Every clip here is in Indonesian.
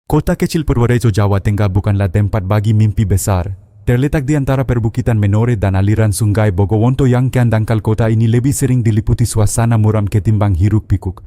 Kota kecil Purworejo, Jawa Tengah bukanlah tempat bagi mimpi besar. Terletak di antara perbukitan Menore dan aliran Sungai Bogowonto yang kian dangkal, kota ini lebih sering diliputi suasana muram ketimbang hiruk-pikuk.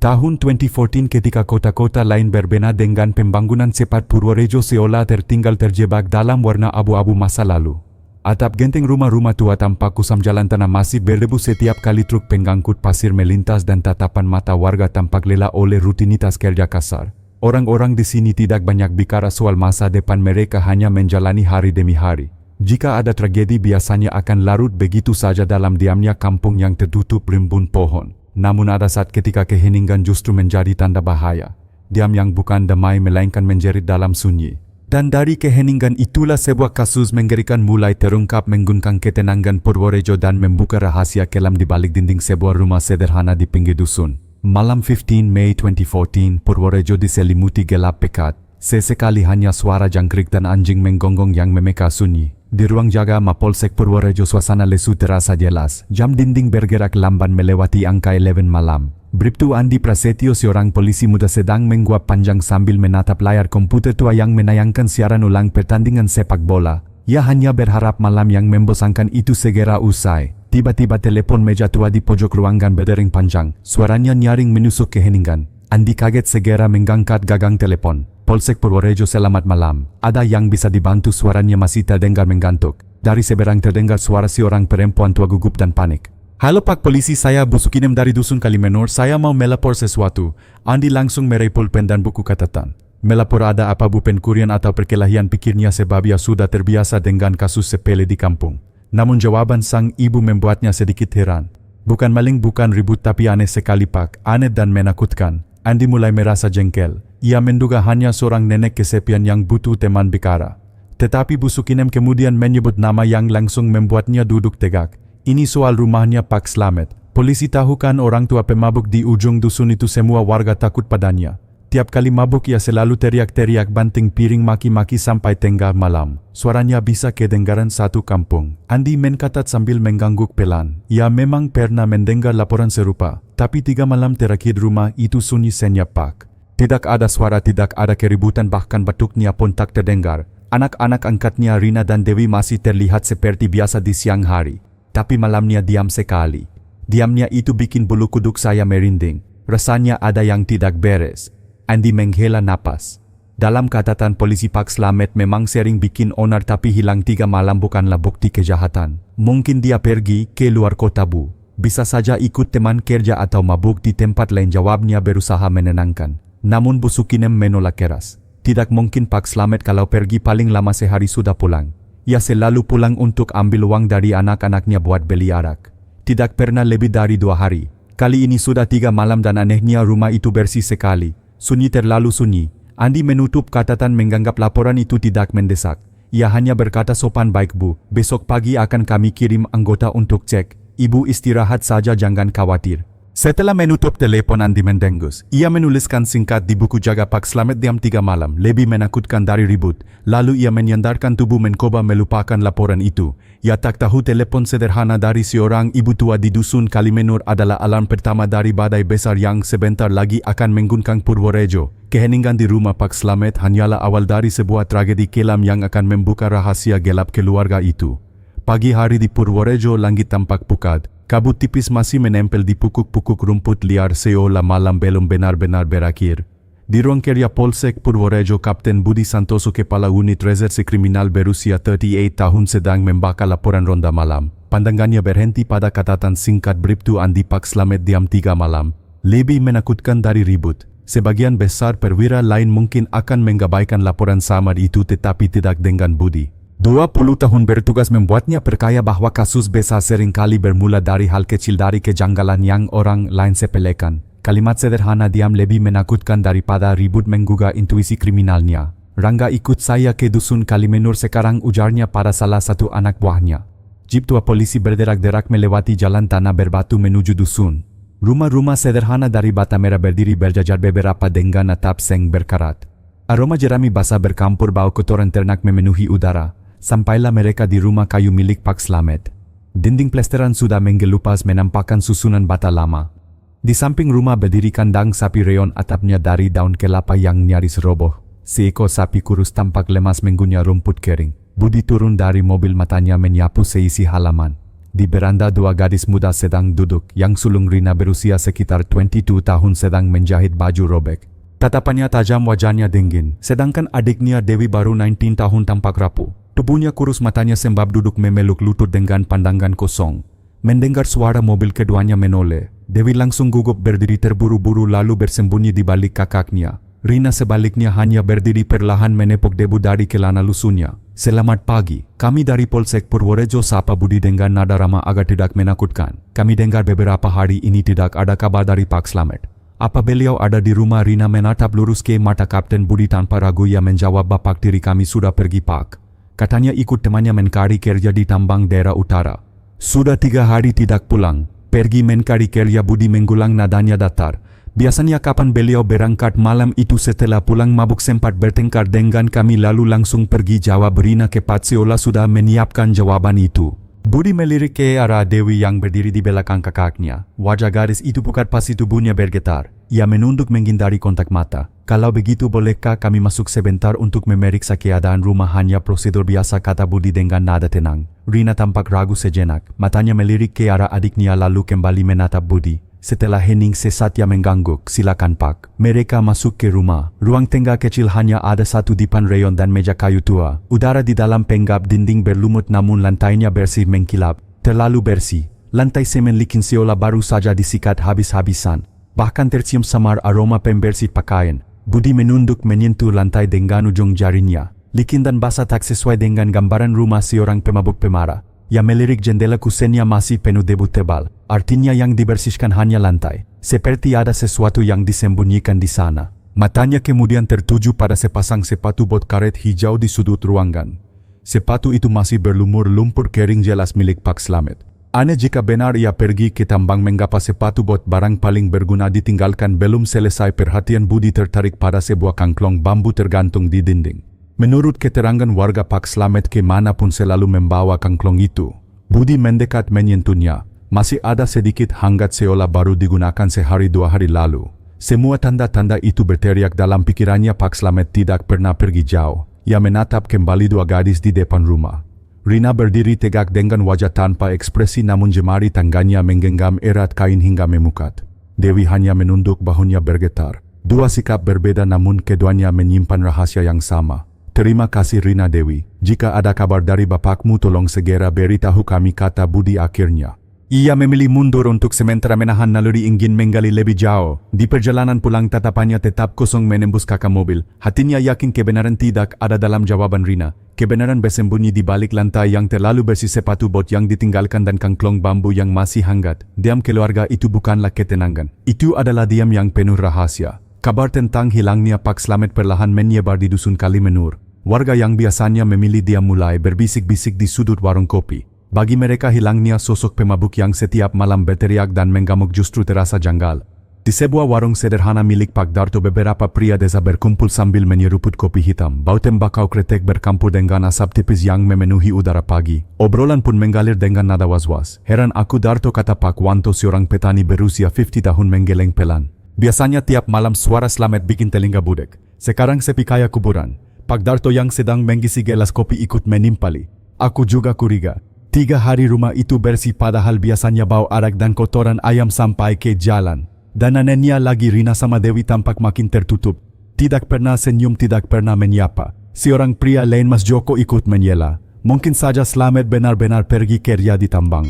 Tahun 2014 ketika kota-kota lain berbena dengan pembangunan cepat, Purworejo seolah tertinggal terjebak dalam warna abu-abu masa lalu. Atap genteng rumah-rumah tua tampak kusam, jalan tanah masih berdebu setiap kali truk pengangkut pasir melintas dan tatapan mata warga tampak lelah oleh rutinitas kerja kasar. Orang-orang di sini tidak banyak bicara soal masa depan, mereka hanya menjalani hari demi hari. Jika ada tragedi biasanya akan larut begitu saja dalam diamnya kampung yang tertutup rimbun pohon. Namun ada saat ketika keheningan justru menjadi tanda bahaya. Diam yang bukan damai melainkan menjerit dalam sunyi. Dan dari keheningan itulah sebuah kasus mengerikan mulai terungkap, mengguncang ketenangan Purworejo dan membuka rahasia kelam di balik dinding sebuah rumah sederhana di pinggir dusun. Malam 15 Mei 2014, Purworejo diselimuti gelap pekat. Sesekali hanya suara jangkrik dan anjing menggonggong yang memeka sunyi. Di ruang jaga Mapolsek Purworejo suasana lesu terasa jelas. Jam dinding bergerak lamban melewati angka 11 malam. Bribtu Andi Prasetyo, seorang polisi muda, sedang menguap panjang sambil menatap layar komputer tua yang menayangkan siaran ulang pertandingan sepak bola. Ia hanya berharap malam yang membosankan itu segera usai. Tiba-tiba telepon meja tua di pojok ruangan berdering panjang. Suaranya nyaring menusuk keheningan. Andi kaget segera mengangkat gagang telepon. Polsek Purworejo, selamat malam. Ada yang bisa dibantu? Suaranya masih terdengar menggantuk. Dari seberang terdengar suara seorang perempuan tua gugup dan panik. Halo Pak Polisi, saya Bu Sukinem dari Dusun Kalimenur. Saya mau melapor sesuatu. Andi langsung meraih pulpen dan buku catatan. Melapor ada apa Bu? Pencurian atau perkelahian, pikirnya, sebab ia sudah terbiasa dengan kasus sepele di kampung. Namun jawaban sang ibu membuatnya sedikit heran. Bukan maling, bukan ribut, tapi aneh sekali Pak. Aneh dan menakutkan. Andi mulai merasa jengkel. Ia menduga hanya seorang nenek kesepian yang butuh teman bicara. Tetapi Bu Sukinem kemudian menyebut nama yang langsung membuatnya duduk tegak. Ini soal rumahnya Pak Slamet. Polisi tahu kan orang tua pemabuk di ujung dusun itu, semua warga takut padanya. Tiap kali mabuk ia selalu teriak-teriak, banting piring, maki-maki sampai tengah malam. Suaranya bisa kedengaran satu kampung. Andi mencatat sambil mengangguk pelan. Ia memang pernah mendengar laporan serupa. Tapi 3 malam terakhir rumah itu sunyi senyap Pak. Tidak ada suara, tidak ada keributan, bahkan batuknya pun tak terdengar. Anak-anak angkatnya Rina dan Dewi masih terlihat seperti biasa di siang hari. Tapi malamnya diam sekali. Diamnya itu bikin bulu kuduk saya merinding. Rasanya ada yang tidak beres. Andi menghela napas. Dalam catatan polisi, Pak Slamet memang sering bikin onar, tapi hilang 3 malam bukanlah bukti kejahatan. Mungkin dia pergi ke luar kota Bu. Bisa saja ikut teman kerja atau mabuk di tempat lain, jawabnya berusaha menenangkan. Namun Bu Sukinem menolak keras. Tidak mungkin Pak Slamet kalau pergi paling lama sehari sudah pulang. Ia selalu pulang untuk ambil uang dari anak-anaknya buat beli arak. Tidak pernah lebih dari 2 hari. Kali ini sudah 3 malam dan anehnya rumah itu bersih sekali. Sunyi, terlalu sunyi. Andi menutup catatan menganggap laporan itu tidak mendesak. Ia hanya berkata sopan, baik Bu, besok pagi akan kami kirim anggota untuk cek. Ibu istirahat saja, jangan khawatir. Setelah menutup telepon, Andi mendengus. Ia menuliskan singkat di buku jaga Pak Slamet, diam 3 malam, lebih menakutkan dari ribut. Lalu ia menyandarkan tubuh mencoba melupakan laporan itu. Ia tak tahu telepon sederhana dari seorang ibu tua di Dusun Kalimenur adalah alarm pertama dari badai besar yang sebentar lagi akan mengguncang Purworejo. Keheningan di rumah Pak Slamet hanyalah awal dari sebuah tragedi kelam yang akan membuka rahasia gelap keluarga itu. Pagi hari di Purworejo, langit tampak pucat. Kabut tipis masih menempel di pukuk-pukuk rumput liar, seolah malam belum benar-benar berakhir. Di ruang kerja Polsek Purworejo, Kapten Budi Santoso, kepala unit reserse kriminal berusia 38 tahun, sedang membaca laporan ronda malam. Pandangannya berhenti pada catatan singkat Bribtu Andi. Pak Slamet diam 3 malam. Lebih menakutkan dari ribut. Sebagian besar perwira lain mungkin akan menggabaikan laporan samar itu, tetapi tidak dengan Budi. 20 tahun bertugas membuatnya percaya bahwa kasus besar seringkali bermula dari hal kecil, dari kejanggalan yang orang lain sepelekan. Kalimat sederhana diam lebih menakutkan daripada ribut menggugah intuisi kriminalnya. Rangga, ikut saya ke Dusun Kalimenur sekarang, ujarnya pada salah satu anak buahnya. Jeep tua polisi berderak-derak melewati jalan tanah berbatu menuju dusun. Rumah-rumah sederhana dari bata merah berdiri berjajar, beberapa dengan atap seng berkarat. Aroma jerami basah bercampur bau kotoran ternak memenuhi udara. Sampailah mereka di rumah kayu milik Pak Slamet. Dinding plesteran sudah menggelupas menampakkan susunan bata lama. Di samping rumah berdiri kandang sapi reon, atapnya dari daun kelapa yang nyaris roboh. Seekor sapi kurus tampak lemas mengunyah rumput kering. Budi turun dari mobil, matanya menyapu seisi halaman. Di beranda dua gadis muda sedang duduk, yang sulung Rina berusia sekitar 22 tahun sedang menjahit baju robek. Tatapannya tajam, wajahnya dingin, sedangkan adiknya Dewi baru 19 tahun tampak rapuh. Tubuhnya kurus, matanya sembab duduk memeluk lutut dengan pandangan kosong. Mendengar suara mobil keduanya menoleh. Dewi langsung gugup berdiri terburu-buru lalu bersembunyi di balik kakaknya. Rina sebaliknya hanya berdiri perlahan menepuk debu dari celana lusuhnya. Selamat pagi, kami dari Polsek Purworejo, sapa Budi dengan nada ramah agak tidak menakutkan. Kami dengar beberapa hari ini tidak ada kabar dari Pak Slamet. Apa beliau ada di rumah? Rina menatap lurus ke mata Kapten Budi tanpa ragu. Ia menjawab, bapak tiri kami sudah pergi Pak. Katanya ikut temannya mencari kerja di tambang daerah utara. Sudah 3 hari tidak pulang. Pergi mencari kerja. Budi menggulang, nadanya datar. Biasanya kapan beliau berangkat? Malam itu setelah pulang mabuk sempat bertengkar dengan kami lalu langsung pergi, jawab Rina cepat seolah sudah menyiapkan jawaban itu. Budi melirik ke arah Dewi yang berdiri di belakang kakaknya. Wajah gadis itu pucat, pasti tubuhnya bergetar. Ia menunduk menghindari kontak mata. Kalau begitu bolehkah kami masuk sebentar untuk memeriksa keadaan rumah? Hanya prosedur biasa, kata Budi dengan nada tenang. Rina tampak ragu sejenak. Matanya melirik ke arah adiknya lalu kembali menatap Budi. Setelah hening sesaat ia mengangguk, silakan Pak. Mereka masuk ke rumah. Ruang tengah kecil hanya ada satu dipan reyon dan meja kayu tua. Udara di dalam penggap, dinding berlumut namun lantainya bersih mengkilap. Terlalu bersih. Lantai semen licin seolah baru saja disikat habis-habisan. Bahkan tercium samar aroma pembersih pakaian. Budi menunduk menyentuh lantai dengan ujung jarinya. Licin dan basah tak sesuai dengan gambaran rumah seorang pemabuk pemarah. Ia melirik jendela, kusennya masih penuh debu tebal. Artinya yang dibersihkan hanya lantai. Seperti ada sesuatu yang disembunyikan di sana. Matanya kemudian tertuju pada sepasang sepatu bot karet hijau di sudut ruangan. Sepatu itu masih berlumur lumpur kering, jelas milik Pak Slamet. Aneh jika benar ia pergi ke tambang menggapai sepatu bot, barang paling berguna ditinggalkan. Belum selesai perhatian Budi tertarik pada sebuah kangklong bambu tergantung di dinding. Menurut keterangan warga, Pak Slamet kemanapun selalu membawa kangklong itu. Budi mendekat menyentuhnya. Masih ada sedikit hangat seolah baru digunakan sehari 2 hari lalu. Semua tanda-tanda itu berteriak dalam pikirannya. Pak Slamet tidak pernah pergi jauh. Ia menatap kembali dua gadis di depan rumah. Rina berdiri tegak dengan wajah tanpa ekspresi namun jemari tangannya menggenggam erat kain hingga memukat. Dewi hanya menunduk, bahunya bergetar. Dua sikap berbeda namun keduanya menyimpan rahasia yang sama. Terima kasih Rina Dewi. Jika ada kabar dari bapakmu tolong segera beritahu kami, kata Budi akhirnya. Ia memilih mundur untuk sementara menahan naluri ingin menggali lebih jauh. Di perjalanan pulang tatapannya tetap kosong menembus kaki mobil. Hatinya yakin kebenaran tidak ada dalam jawaban Rina. Kebenaran bersembunyi di balik lantai yang terlalu bersih, sepatu bot yang ditinggalkan dan kangklong bambu yang masih hangat. Diam keluarga itu bukanlah ketenangan. Itu adalah diam yang penuh rahasia. Kabar tentang hilangnya Pak Slamet perlahan menyebar di dusun Kalimenur. Warga yang biasanya memilih diam mulai berbisik-bisik di sudut warung kopi. Bagi mereka hilangnya sosok pemabuk yang setiap malam berteriak dan menggamuk justru terasa janggal. Di sebuah warung sederhana milik Pak Darto, beberapa pria desa berkumpul sambil menyeruput kopi hitam. Bau tembakau kretek bercampur dengan asap tipis yang memenuhi udara pagi. Obrolan pun mengalir dengan nada was-was. Heran aku Darto, kata Pak Wanto, seorang petani berusia 50 tahun menggeleng pelan. Biasanya tiap malam suara Slamet bikin telinga budek. Sekarang sepi kayak kuburan. Pak Darto yang sedang mengisi gelas kopi ikut menimpali. Aku juga curiga. 3 hari rumah itu bersih padahal biasanya bau arak dan kotoran ayam sampai ke jalan. Dan anehnya lagi Rina sama Dewi tampak makin tertutup. Tidak pernah senyum, tidak pernah menyapa. Seorang pria lain, Mas Joko, ikut menyela. Mungkin saja Slamet benar-benar pergi kerja di tambang.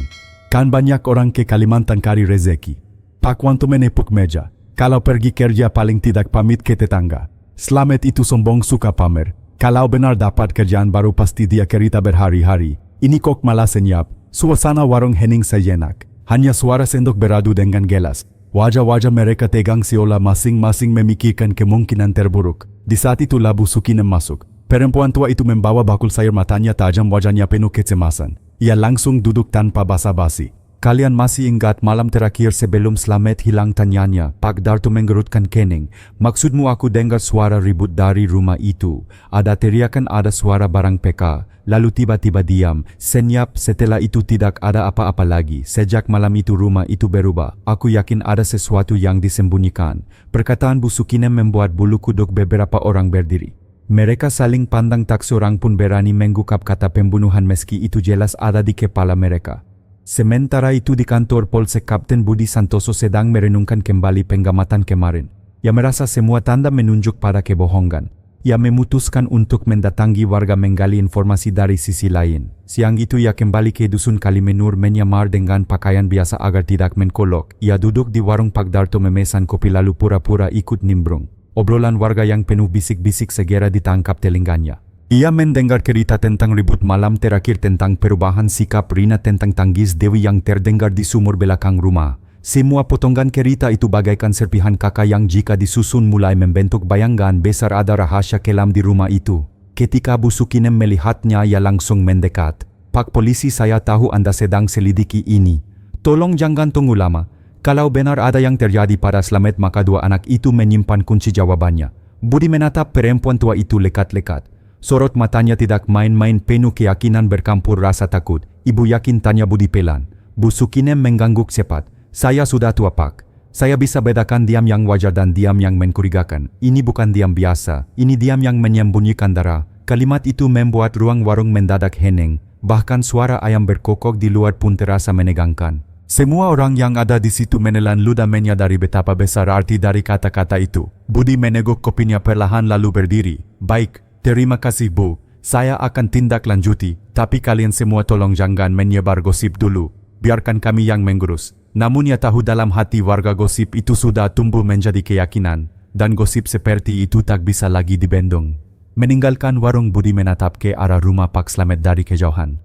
Kan banyak orang ke Kalimantan cari rezeki. Pak Wanto menepuk meja. Kalau pergi kerja paling tidak pamit ke tetangga. Slamet itu sombong, suka pamer. Kalau benar dapat kerjaan baru pasti dia cerita berhari-hari. Ini kok malah senyap. Suasana warung hening sejenak. Hanya suara sendok beradu dengan gelas. Wajah-wajah mereka tegang seolah masing-masing memikirkan kemungkinan terburuk. Di saat itu Labu Sukinem masuk. Perempuan tua itu membawa bakul sayur, matanya tajam, wajahnya penuh kecemasan. Ia langsung duduk tanpa basa-basi. Kalian masih ingat malam terakhir sebelum Slamet hilang, tanyanya. Pak Darto menggerutkan kening. Maksudmu? Aku dengar suara ribut dari rumah itu. Ada teriakan, ada suara barang PK. Lalu tiba-tiba diam, senyap. Setelah itu tidak ada apa-apa lagi. Sejak malam itu rumah itu berubah. Aku yakin ada sesuatu yang disembunyikan. Perkataan Bu Sukinem membuat bulu kuduk beberapa orang berdiri. Mereka saling pandang tak seorang pun berani menggukap kata pembunuhan meski itu jelas ada di kepala mereka. Sementara itu di kantor Polsek Kapten Budi Santoso sedang merenungkan kembali pengamatan kemarin. Ia merasa semua tanda menunjuk pada kebohongan. Ia memutuskan untuk mendatangi warga menggali informasi dari sisi lain. Siang itu ia kembali ke dusun Kalimenur menyamar dengan pakaian biasa agar tidak menkolok. Ia duduk di warung Pak Darto memesan kopi lalu pura-pura ikut nimbrung. Obrolan warga yang penuh bisik-bisik segera ditangkap telinganya. Ia mendengar cerita tentang ribut malam terakhir, tentang perubahan sikap Rina, tentang tangis Dewi yang terdengar di sumur belakang rumah. Semua potongan cerita itu bagaikan serpihan kakak yang jika disusun mulai membentuk bayangan besar ada rahasia kelam di rumah itu. Ketika Bu Sukinem melihatnya, ia langsung mendekat. "Pak polisi, saya tahu Anda sedang selidiki ini. Tolong jangan tunggu lama. Kalau benar ada yang terjadi pada Slamet, maka dua anak itu menyimpan kunci jawabannya." Budi menatap perempuan tua itu lekat-lekat. Sorot matanya tidak main-main, penuh keyakinan bercampur rasa takut. "Ibu yakin?" tanya Budi pelan. Bu Sukinem mengangguk cepat. "Saya sudah tua, Pak. Saya bisa bedakan diam yang wajar dan diam yang mencurigakan. Ini bukan diam biasa, ini diam yang menyembunyikan darah." Kalimat itu membuat ruang warung mendadak hening. Bahkan suara ayam berkokok di luar pun terasa menegangkan. Semua orang yang ada di situ menelan ludah menyadari betapa besar arti dari kata-kata itu. Budi meneguk kopinya perlahan lalu berdiri. "Baik, terima kasih Bu. Saya akan tindak lanjuti. Tapi kalian semua tolong jangan menyebar gosip dulu. Biarkan kami yang mengurus." Namun ia tahu dalam hati warga gosip itu sudah tumbuh menjadi keyakinan. Dan gosip seperti itu tak bisa lagi dibendung. Meninggalkan warung, Budi menatap ke arah rumah Pak Slamet dari kejauhan.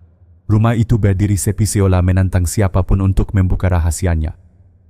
Rumah itu berdiri sepi seolah menantang siapapun untuk membuka rahasianya.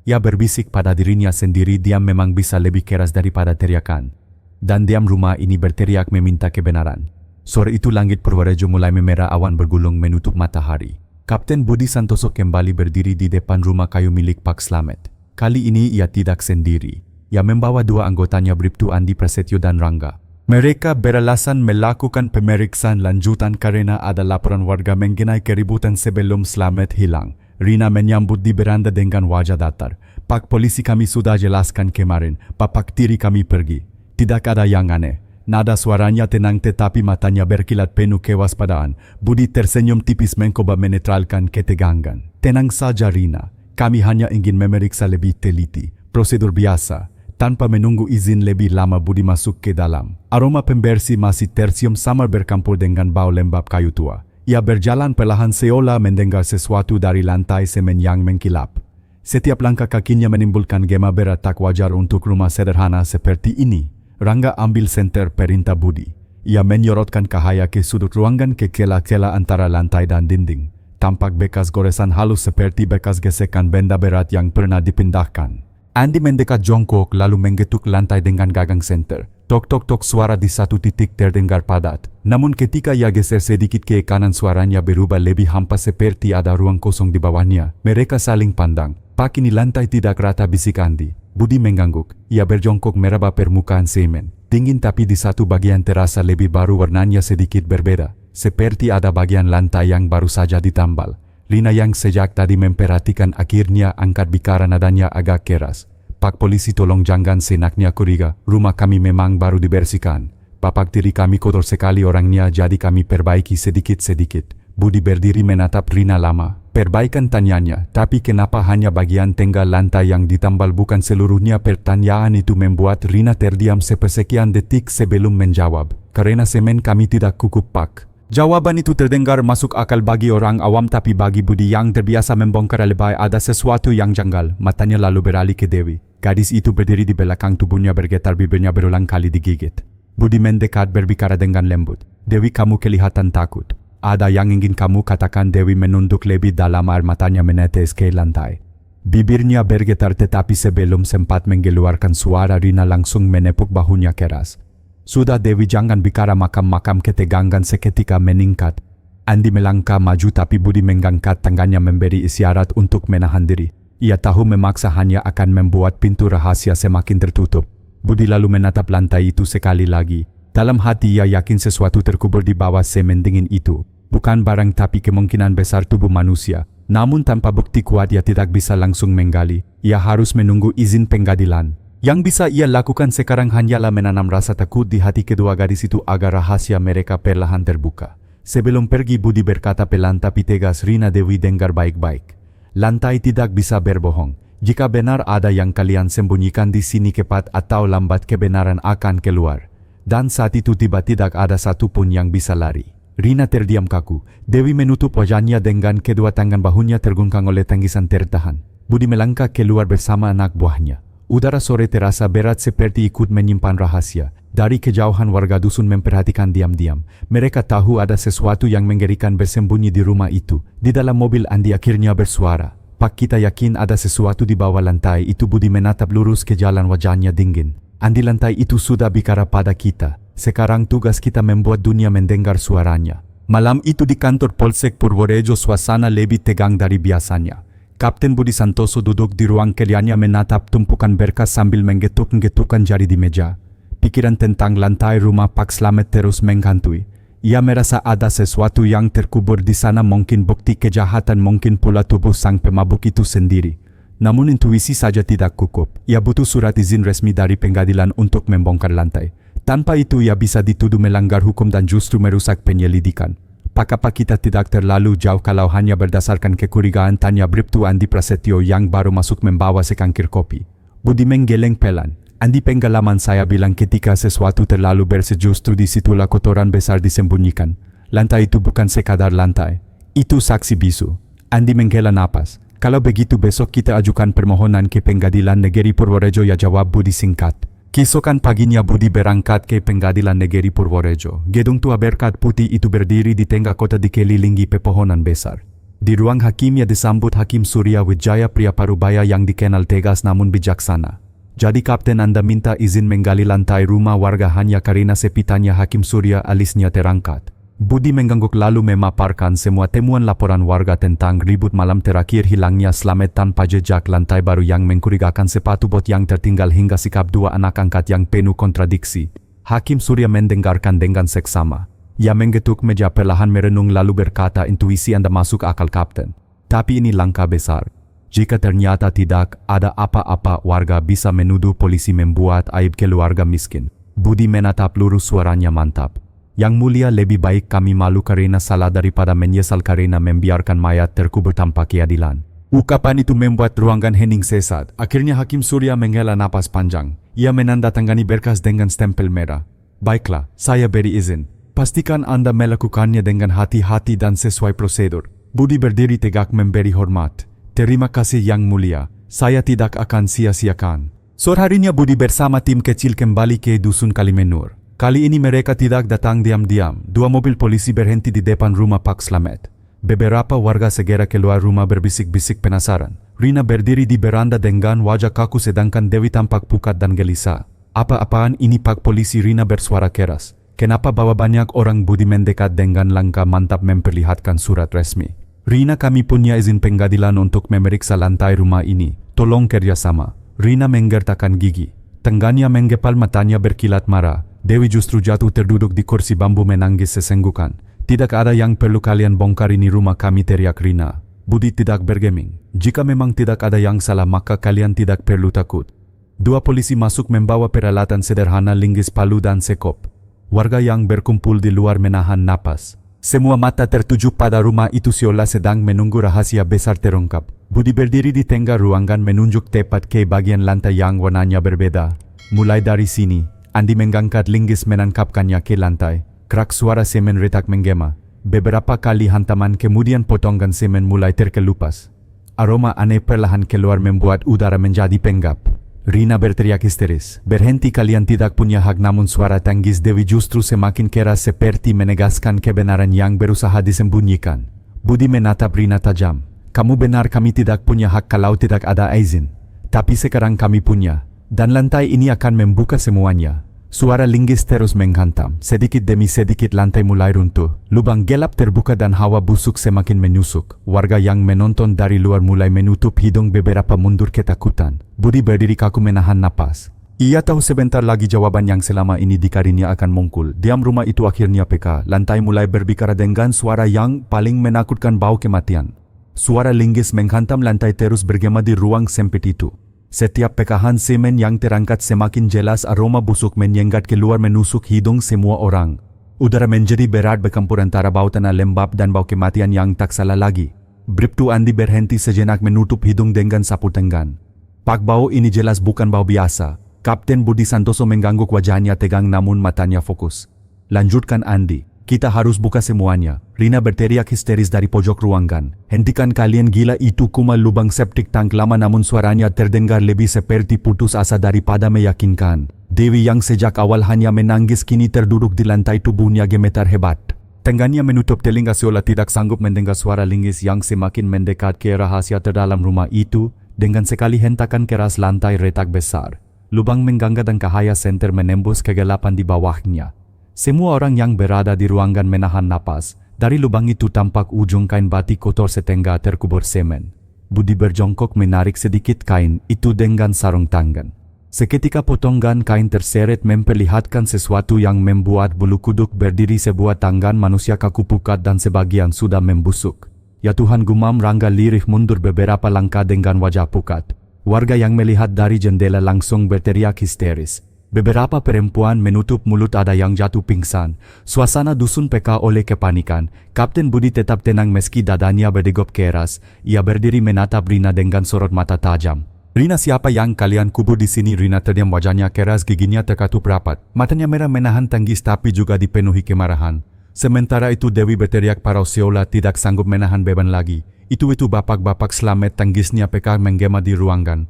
Ia berbisik pada dirinya sendiri, diam memang bisa lebih keras daripada teriakan. Dan diam rumah ini berteriak meminta kebenaran. Sore itu langit Purworejo mulai memerah, awan bergulung menutup matahari. Kapten Budi Santoso kembali berdiri di depan rumah kayu milik Pak Slamet. Kali ini ia tidak sendiri. Ia membawa dua anggotanya, Bribtu Andi Prasetyo dan Rangga. Mereka beralasan melakukan pemeriksaan lanjutan karena ada laporan warga mengenai keributan sebelum Slamet hilang. Rina menyambut di beranda dengan wajah datar. "Pak polisi, kami sudah jelaskan kemarin. Bapak tiri kami pergi. Tidak ada yang aneh." Nada suaranya tenang tetapi matanya berkilat penuh kewaspadaan. Budi tersenyum tipis mencoba menetralkan ketegangan. "Tenang saja Rina, kami hanya ingin memeriksa lebih teliti. Prosedur biasa." Tanpa menunggu izin lebih lama, Budi masuk ke dalam. Aroma pembersih masih tercium samar bercampur dengan bau lembab kayu tua. Ia berjalan perlahan seolah mendengar sesuatu dari lantai semen yang mengkilap. Setiap langkah kakinya menimbulkan gema berat tak wajar untuk rumah sederhana seperti ini. Rangga ambil senter perintah Budi. Ia menyorotkan cahaya ke sudut ruangan, ke celah-celah antara lantai dan dinding. Tampak bekas goresan halus seperti bekas gesekan benda berat yang pernah dipindahkan. Andi mendekat jongkok lalu menggetuk lantai dengan gagang senter. Tok-tok-tok, suara di satu titik terdengar padat. Namun ketika ia geser sedikit ke kanan, suaranya berubah lebih hampa seperti ada ruang kosong di bawahnya. Mereka saling pandang. "Pak, ini lantai tidak rata," bisik Andi. Budi mengangguk. Ia berjongkok meraba permukaan semen. Dingin tapi di satu bagian terasa lebih baru, warnanya sedikit berbeda. Seperti ada bagian lantai yang baru saja ditambal. Rina yang sejak tadi memperhatikan akhirnya angkat bicara, nadanya agak keras. "Pak polisi, tolong jangan senaknya curiga. Rumah kami memang baru dibersihkan. Bapak tiri kami kotor sekali orangnya, jadi kami perbaiki sedikit-sedikit." Budi berdiri menatap Rina lama. "Perbaikan?" tanyanya. "Tapi kenapa hanya bagian tengah lantai yang ditambal, bukan seluruhnya?" Pertanyaan itu membuat Rina terdiam sepersekian detik sebelum menjawab. "Karena semen kami tidak cukup, Pak." Jawaban itu terdengar masuk akal bagi orang awam, tapi bagi Budi yang terbiasa membongkar lebay ada sesuatu yang janggal. Matanya lalu beralih ke Dewi. Gadis itu berdiri di belakang tubuhnya bergetar, bibirnya berulang kali digigit. Budi mendekat berbicara dengan lembut. "Dewi, kamu kelihatan takut. Ada yang ingin kamu katakan?" Dewi menunduk lebih dalam, air matanya menetes ke lantai. Bibirnya bergetar tetapi sebelum sempat mengeluarkan suara, Rina langsung menepuk bahunya keras. "Sudah Dewi, jangan bicara makam-makam." Ketegangan seketika meningkat. Andi melangkah maju tapi Budi mengangkat tangannya memberi isyarat untuk menahan diri. Ia tahu memaksa hanya akan membuat pintu rahasia semakin tertutup. Budi lalu menatap lantai itu sekali lagi. Dalam hati ia yakin sesuatu terkubur di bawah semen dingin itu. Bukan barang tapi kemungkinan besar tubuh manusia. Namun tanpa bukti kuat ia tidak bisa langsung menggali. Ia harus menunggu izin pengadilan. Yang bisa ia lakukan sekarang hanyalah menanam rasa takut di hati kedua gadis itu agar rahasia mereka perlahan terbuka. Sebelum pergi Budi berkata pelan tapi tegas, Rina Dewi dengar baik-baik. Lantai tidak bisa berbohong. Jika benar ada yang kalian sembunyikan di sini, cepat atau lambat kebenaran akan keluar. Dan saat itu tiba tidak ada satupun yang bisa lari. Rina terdiam kaku. Dewi menutup wajahnya dengan kedua tangan, bahunya tergungkang oleh tangisan tertahan. Budi melangkah keluar bersama anak buahnya. Udara sore terasa berat seperti ikut menyimpan rahasia. Dari kejauhan warga dusun memperhatikan diam-diam. Mereka tahu ada sesuatu yang mengerikan bersembunyi di rumah itu. Di dalam mobil Andi akhirnya bersuara. Pak, kita yakin ada sesuatu di bawah lantai itu. Budi menatap lurus ke jalan, wajahnya dingin. Andi, lantai itu sudah bicara pada kita. Sekarang tugas kita membuat dunia mendengar suaranya. Malam itu di kantor Polsek Purworejo suasana lebih tegang dari biasanya. Kapten Budi Santoso duduk di ruang kerjanya menatap tumpukan berkas sambil menggetuk-getukkan jari di meja. Pikiran tentang lantai rumah Pak Slamet terus menghantui. Ia merasa ada sesuatu yang terkubur di sana, mungkin bukti kejahatan, mungkin pula tubuh sang pemabuk itu sendiri. Namun intuisi saja tidak cukup. Ia butuh surat izin resmi dari pengadilan untuk membongkar lantai. Tanpa itu ia bisa dituduh melanggar hukum dan justru merusak penyelidikan. Apa kita tidak terlalu jauh kalau hanya berdasarkan kecurigaan, tanya Bribtu Andi Prasetyo yang baru masuk membawa secangkir kopi. Budi menggeleng pelan. Andi, pengalaman saya bilang ketika sesuatu terlalu bersih justru disitulah kotoran besar disembunyikan. Lantai itu bukan sekadar lantai. Itu saksi bisu. Andi menghela napas. Kalau begitu besok kita ajukan permohonan ke Pengadilan Negeri Purworejo, ya jawab Budi singkat. Keesokan paginya Budi berangkat ke Pengadilan Negeri Purworejo. Gedung tua berkat putih itu berdiri di tengah kota dikelilingi pepohonan besar. Di ruang hakim ia disambut Hakim Surya Wijaya, pria parubaya yang dikenal tegas namun bijaksana. Jadi kapten, Anda minta izin menggali lantai rumah warga hanya karena sepitanya Hakim Surya, alisnya terangkat. Budi mengangguk lalu memaparkan semua temuan laporan warga tentang ribut malam terakhir, hilangnya Slamet tanpa jejak, lantai baru yang mencurigakan, sepatu bot yang tertinggal, hingga sikap dua anak angkat yang penuh kontradiksi. Hakim Surya mendengarkan dengan seksama. Ia menggetuk meja perlahan merenung lalu berkata, intuisi Anda masuk akal kapten. Tapi ini langkah besar. Jika ternyata tidak ada apa-apa, warga bisa menuduh polisi membuat aib keluarga miskin. Budi menatap lurus, suaranya mantap. Yang mulia, lebih baik kami malu karena salah daripada menyesal karena membiarkan mayat terkubur tanpa keadilan. Ungkapan itu membuat ruangan hening sesat. Akhirnya Hakim Surya menghela napas panjang. Ia menandatangani berkas dengan stempel merah. Baiklah, saya beri izin. Pastikan Anda melakukannya dengan hati-hati dan sesuai prosedur. Budi berdiri tegak memberi hormat. Terima kasih Yang Mulia, saya tidak akan sia-siakan. Sore harinya Budi bersama tim kecil kembali ke Dusun Kalimenur. Kali ini mereka tidak datang diam-diam. Dua mobil polisi berhenti di depan rumah Pak Slamet. Beberapa warga segera keluar rumah berbisik-bisik penasaran. Rina berdiri di beranda dengan wajah kaku sedangkan Dewi tampak pucat dan gelisah. Apa-apaan ini Pak Polisi? Rina bersuara keras. Kenapa bawa banyak orang? Budi mendekat dengan langkah mantap memperlihatkan surat resmi. Rina, kami punya izin pengadilan untuk memeriksa lantai rumah ini. Tolong kerjasama. Rina menggertakkan gigi. Tangannya menggepal, matanya berkilat marah. Dewi justru jatuh terduduk di kursi bambu menangis sesenggukan. Tidak ada yang perlu kalian bongkar, ini rumah kami, teriak Rina. Budi tidak bergeming. Jika memang tidak ada yang salah maka kalian tidak perlu takut. Dua polisi masuk membawa peralatan sederhana, linggis, palu dan sekop. Warga yang berkumpul di luar menahan napas. Semua mata tertuju pada rumah itu seolah sedang menunggu rahasia besar terungkap. Budi berdiri di tengah ruangan menunjuk tepat ke bagian lantai yang warnanya berbeda. Mulai dari sini. Andi mengangkat linggis menangkapkannya ke lantai. Krak, suara semen retak menggema. Beberapa kali hantaman kemudian potongan semen mulai terkelupas. Aroma aneh perlahan keluar membuat udara menjadi penggap. Rina berteriak histeris. Berhenti, kalian tidak punya hak. Namun suara tangis Dewi justru semakin keras seperti menegaskan kebenaran yang berusaha disembunyikan. Budi menatap Rina tajam. Kamu benar, kami tidak punya hak kalau tidak ada izin. Tapi sekarang kami punya. Dan lantai ini akan membuka semuanya. Suara linggis terus menghantam. Sedikit demi sedikit lantai mulai runtuh. Lubang gelap terbuka dan hawa busuk semakin menyusuk. Warga yang menonton dari luar mulai menutup hidung, beberapa mundur ketakutan. Budi berdiri kaku menahan napas. Ia tahu sebentar lagi jawaban yang selama ini dikarinya akan muncul. Diam rumah itu akhirnya peka. Lantai mulai berbicara dengan suara yang paling menakutkan, bau kematian. Suara linggis menghantam lantai terus bergema di ruang sempit itu. Setiap pekahan semen yang terangkat semakin jelas aroma busuk menyengat keluar menusuk hidung semua orang. Udara menjadi berat bercampur antara bau tanah lembab dan bau kematian yang tak salah lagi. Bribtu Andi berhenti sejenak menutup hidung dengan sapu tangan. Pak bau ini jelas bukan bau biasa. Kapten Budi Santoso mengangguk, wajahnya tegang namun matanya fokus. Lanjutkan Andi. Kita harus buka semuanya. Rina berteriak histeris dari pojok ruangan. Hentikan kalian, gila itu cuma lubang septic tank lama, namun suaranya terdengar lebih seperti putus asa daripada meyakinkan. Dewi yang sejak awal hanya menangis kini terduduk di lantai, tubuhnya gemetar hebat. Tangannya menutup telinga seolah tidak sanggup mendengar suara linggis yang semakin mendekat ke rahasia terdalam rumah itu. Dengan sekali hentakan keras lantai retak besar. Lubang menggangga dan cahaya senter menembus kegelapan di bawahnya. Semua orang yang berada di ruangan menahan napas. Dari lubang itu tampak ujung kain batik kotor setengah terkubur semen. Budi berjongkok menarik sedikit kain itu dengan sarung tangan. Seketika potongan kain terseret memperlihatkan sesuatu yang membuat bulu kuduk berdiri. Sebuah tangan manusia kaku pucat dan sebagian sudah membusuk. Ya Tuhan, gumam Rangga lirih mundur beberapa langkah dengan wajah pucat. Warga yang melihat dari jendela langsung berteriak histeris. Beberapa perempuan menutup mulut, ada yang jatuh pingsan. Suasana dusun peka oleh kepanikan. Kapten Budi tetap tenang meski dadanya berdegup keras. Ia berdiri menatap Rina dengan sorot mata tajam. Rina, siapa yang kalian kubur di sini? Rina terdiam, wajahnya keras, giginya terkatup rapat. Matanya merah menahan tangis tapi juga dipenuhi kemarahan. Sementara itu Dewi berteriak parau seolah tidak sanggup menahan beban lagi. Itu bapak-bapak, selamat, tangisnya peka menggema di ruangan.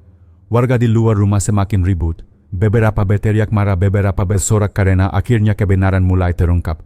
Warga di luar rumah semakin ribut. Beberapa berteriak marah, beberapa bersorak karena akhirnya kebenaran mulai terungkap.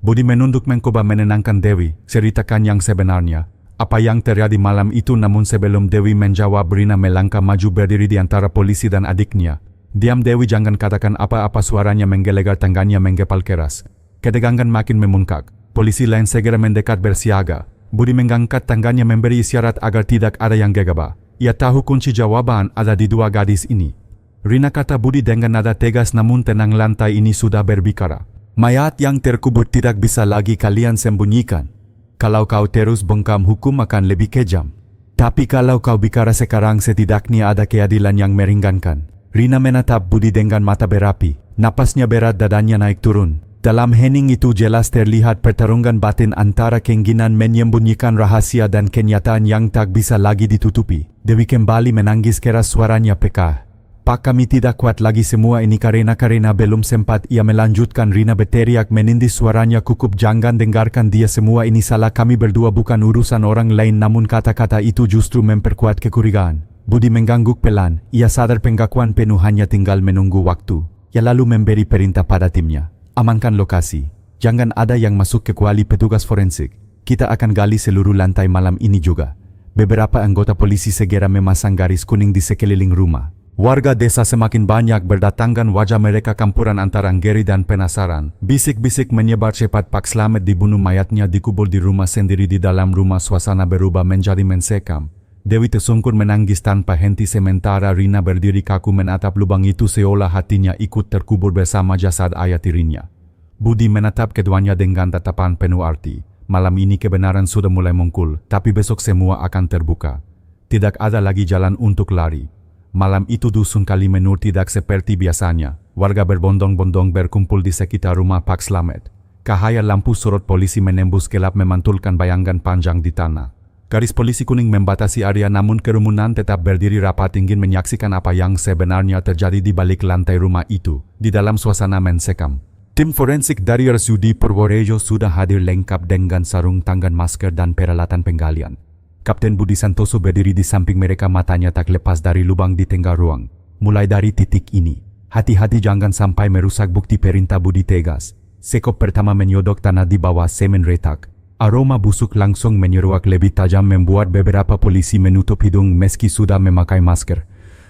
Budi menunduk mencoba menenangkan Dewi, ceritakan yang sebenarnya. Apa yang terjadi malam itu? Namun sebelum Dewi menjawab, Rina melangkah maju berdiri di antara polisi dan adiknya. Diam Dewi, jangan katakan apa-apa, suaranya menggelegar, tangannya menggepal keras. Ketegangan makin memuncak. Polisi lain segera mendekat bersiaga. Budi mengangkat tangannya memberi isyarat agar tidak ada yang gegabah. Ia tahu kunci jawaban ada di dua gadis ini. Rina, kata Budi dengan nada tegas namun tenang, lantai ini sudah berbicara. Mayat yang terkubur tidak bisa lagi kalian sembunyikan. Kalau kau terus bungkam, hukum akan lebih kejam. Tapi kalau kau bicara sekarang, setidaknya ada keadilan yang meringankan. Rina menatap Budi dengan mata berapi. Napasnya berat, dadanya naik turun. Dalam hening itu jelas terlihat pertarungan batin antara keinginan menyembunyikan rahasia dan kenyataan yang tak bisa lagi ditutupi. Dewi kembali menangis keras, suaranya peka. Pak, kami tidak kuat lagi semua ini karena belum sempat ia melanjutkan. Rina berteriak menindih, suaranya kukup, jangan dengarkan dia, semua ini salah kami berdua, bukan urusan orang lain. Namun kata-kata itu justru memperkuat kecurigaan. Budi mengangguk pelan, ia sadar pengakuan penuh, hanya tinggal menunggu waktu. Ia lalu memberi perintah pada timnya. Amankan lokasi, jangan ada yang masuk kecuali petugas forensik. Kita akan gali seluruh lantai malam ini juga. Beberapa anggota polisi segera memasang garis kuning di sekeliling rumah. Warga desa semakin banyak berdatangan, wajah mereka campuran antara ngeri dan penasaran. Bisik-bisik menyebar cepat Pak Slamet dibunuh, mayatnya dikubur di rumah sendiri. Di dalam rumah suasana berubah menjadi mencekam. Dewi tersungkur menangis tanpa henti, sementara Rina berdiri kaku menatap lubang itu seolah hatinya ikut terkubur bersama jasad ayah tirinya. Budi menatap keduanya dengan tatapan penuh arti. Malam ini kebenaran sudah mulai muncul, tapi besok semua akan terbuka. Tidak ada lagi jalan untuk lari. Malam itu dusun Kalimenur tidak seperti biasanya. Warga berbondong-bondong berkumpul di sekitar rumah Pak Slamet. Cahaya lampu sorot polisi menembus gelap memantulkan bayangan panjang di tanah. Garis polisi kuning membatasi area, namun kerumunan tetap berdiri rapat ingin menyaksikan apa yang sebenarnya terjadi di balik lantai rumah itu. Di dalam suasana mencekam, tim forensik dari RSUD Purworejo sudah hadir lengkap dengan sarung tangan, masker dan peralatan penggalian. Kapten Budi Santoso berdiri di samping mereka, matanya tak lepas dari lubang di tengah ruang. Mulai dari titik ini, hati-hati jangan sampai merusak bukti, perintah Budi tegas. Sekop pertama menyodok tanah di bawah semen retak. Aroma busuk langsung menyeruak lebih tajam membuat beberapa polisi menutup hidung meski sudah memakai masker.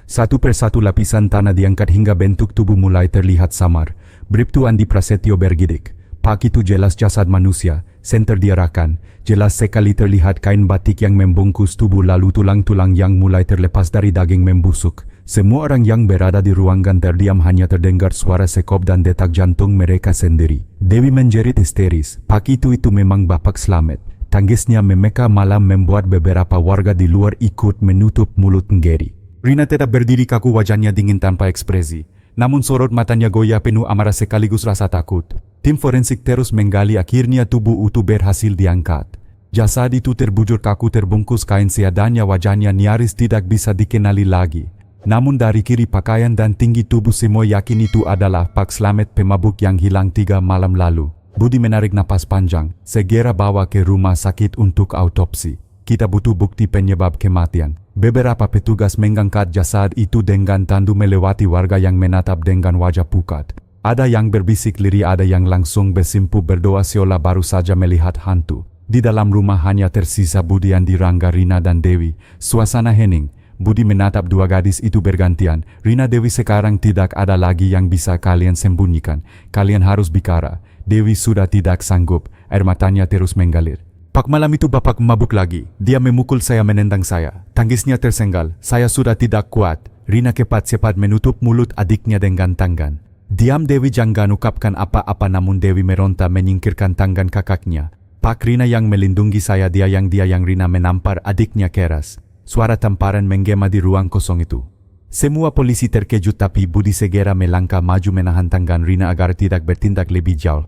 Satu persatu lapisan tanah diangkat hingga bentuk tubuh mulai terlihat samar. Bribtu Andi Prasetyo bergidik. Pak, itu jelas jasad manusia. Senter diarahkan. Jelas sekali terlihat kain batik yang membungkus tubuh, lalu tulang-tulang yang mulai terlepas dari daging membusuk. Semua orang yang berada di ruangan terdiam, hanya terdengar suara sekop dan detak jantung mereka sendiri. Dewi menjerit histeris. Pak, itu memang Bapak Slamet. Tangisnya memeka malam membuat beberapa warga di luar ikut menutup mulut ngeri. Rina tetap berdiri kaku, wajahnya dingin tanpa ekspresi. Namun sorot matanya goyah penuh amarah sekaligus rasa takut. Tim forensik terus menggali, akhirnya tubuh utuh berhasil diangkat. Jasad itu terbujur kaku terbungkus kain seadanya, wajahnya nyaris tidak bisa dikenali lagi. Namun dari kiri pakaian dan tinggi tubuh semua yakin itu adalah Pak Slamet, pemabuk yang hilang 3 malam lalu. Budi menarik napas panjang. Segera bawa ke rumah sakit untuk autopsi. Kita butuh bukti penyebab kematian. Beberapa petugas mengangkat jasad itu dengan tandu melewati warga yang menatap dengan wajah pucat. Ada yang berbisik lirih, ada yang langsung bersimpuh berdoa seolah baru saja melihat hantu. Di dalam rumah hanya tersisa Budi, Andi, Rangga, Rina dan Dewi. Suasana hening. Budi menatap dua gadis itu bergantian. Rina, Dewi, sekarang tidak ada lagi yang bisa kalian sembunyikan. Kalian harus bicara. Dewi sudah tidak sanggup. Air matanya terus mengalir. Pak, malam itu bapak mabuk lagi. Dia memukul saya, menendang saya. Tangisnya tersenggal. Saya sudah tidak kuat. Rina cepat-cepat menutup mulut adiknya dengan tangan. Diam, Dewi, jangan ungkapkan apa-apa. Namun Dewi meronta menyingkirkan tangan kakaknya. Pak, Rina yang melindungi saya, dia yang Rina menampar adiknya keras. Suara tamparan menggema di ruang kosong itu. Semua polisi terkejut, tapi Budi segera melangkah maju menahan tangan Rina agar tidak bertindak lebih jauh.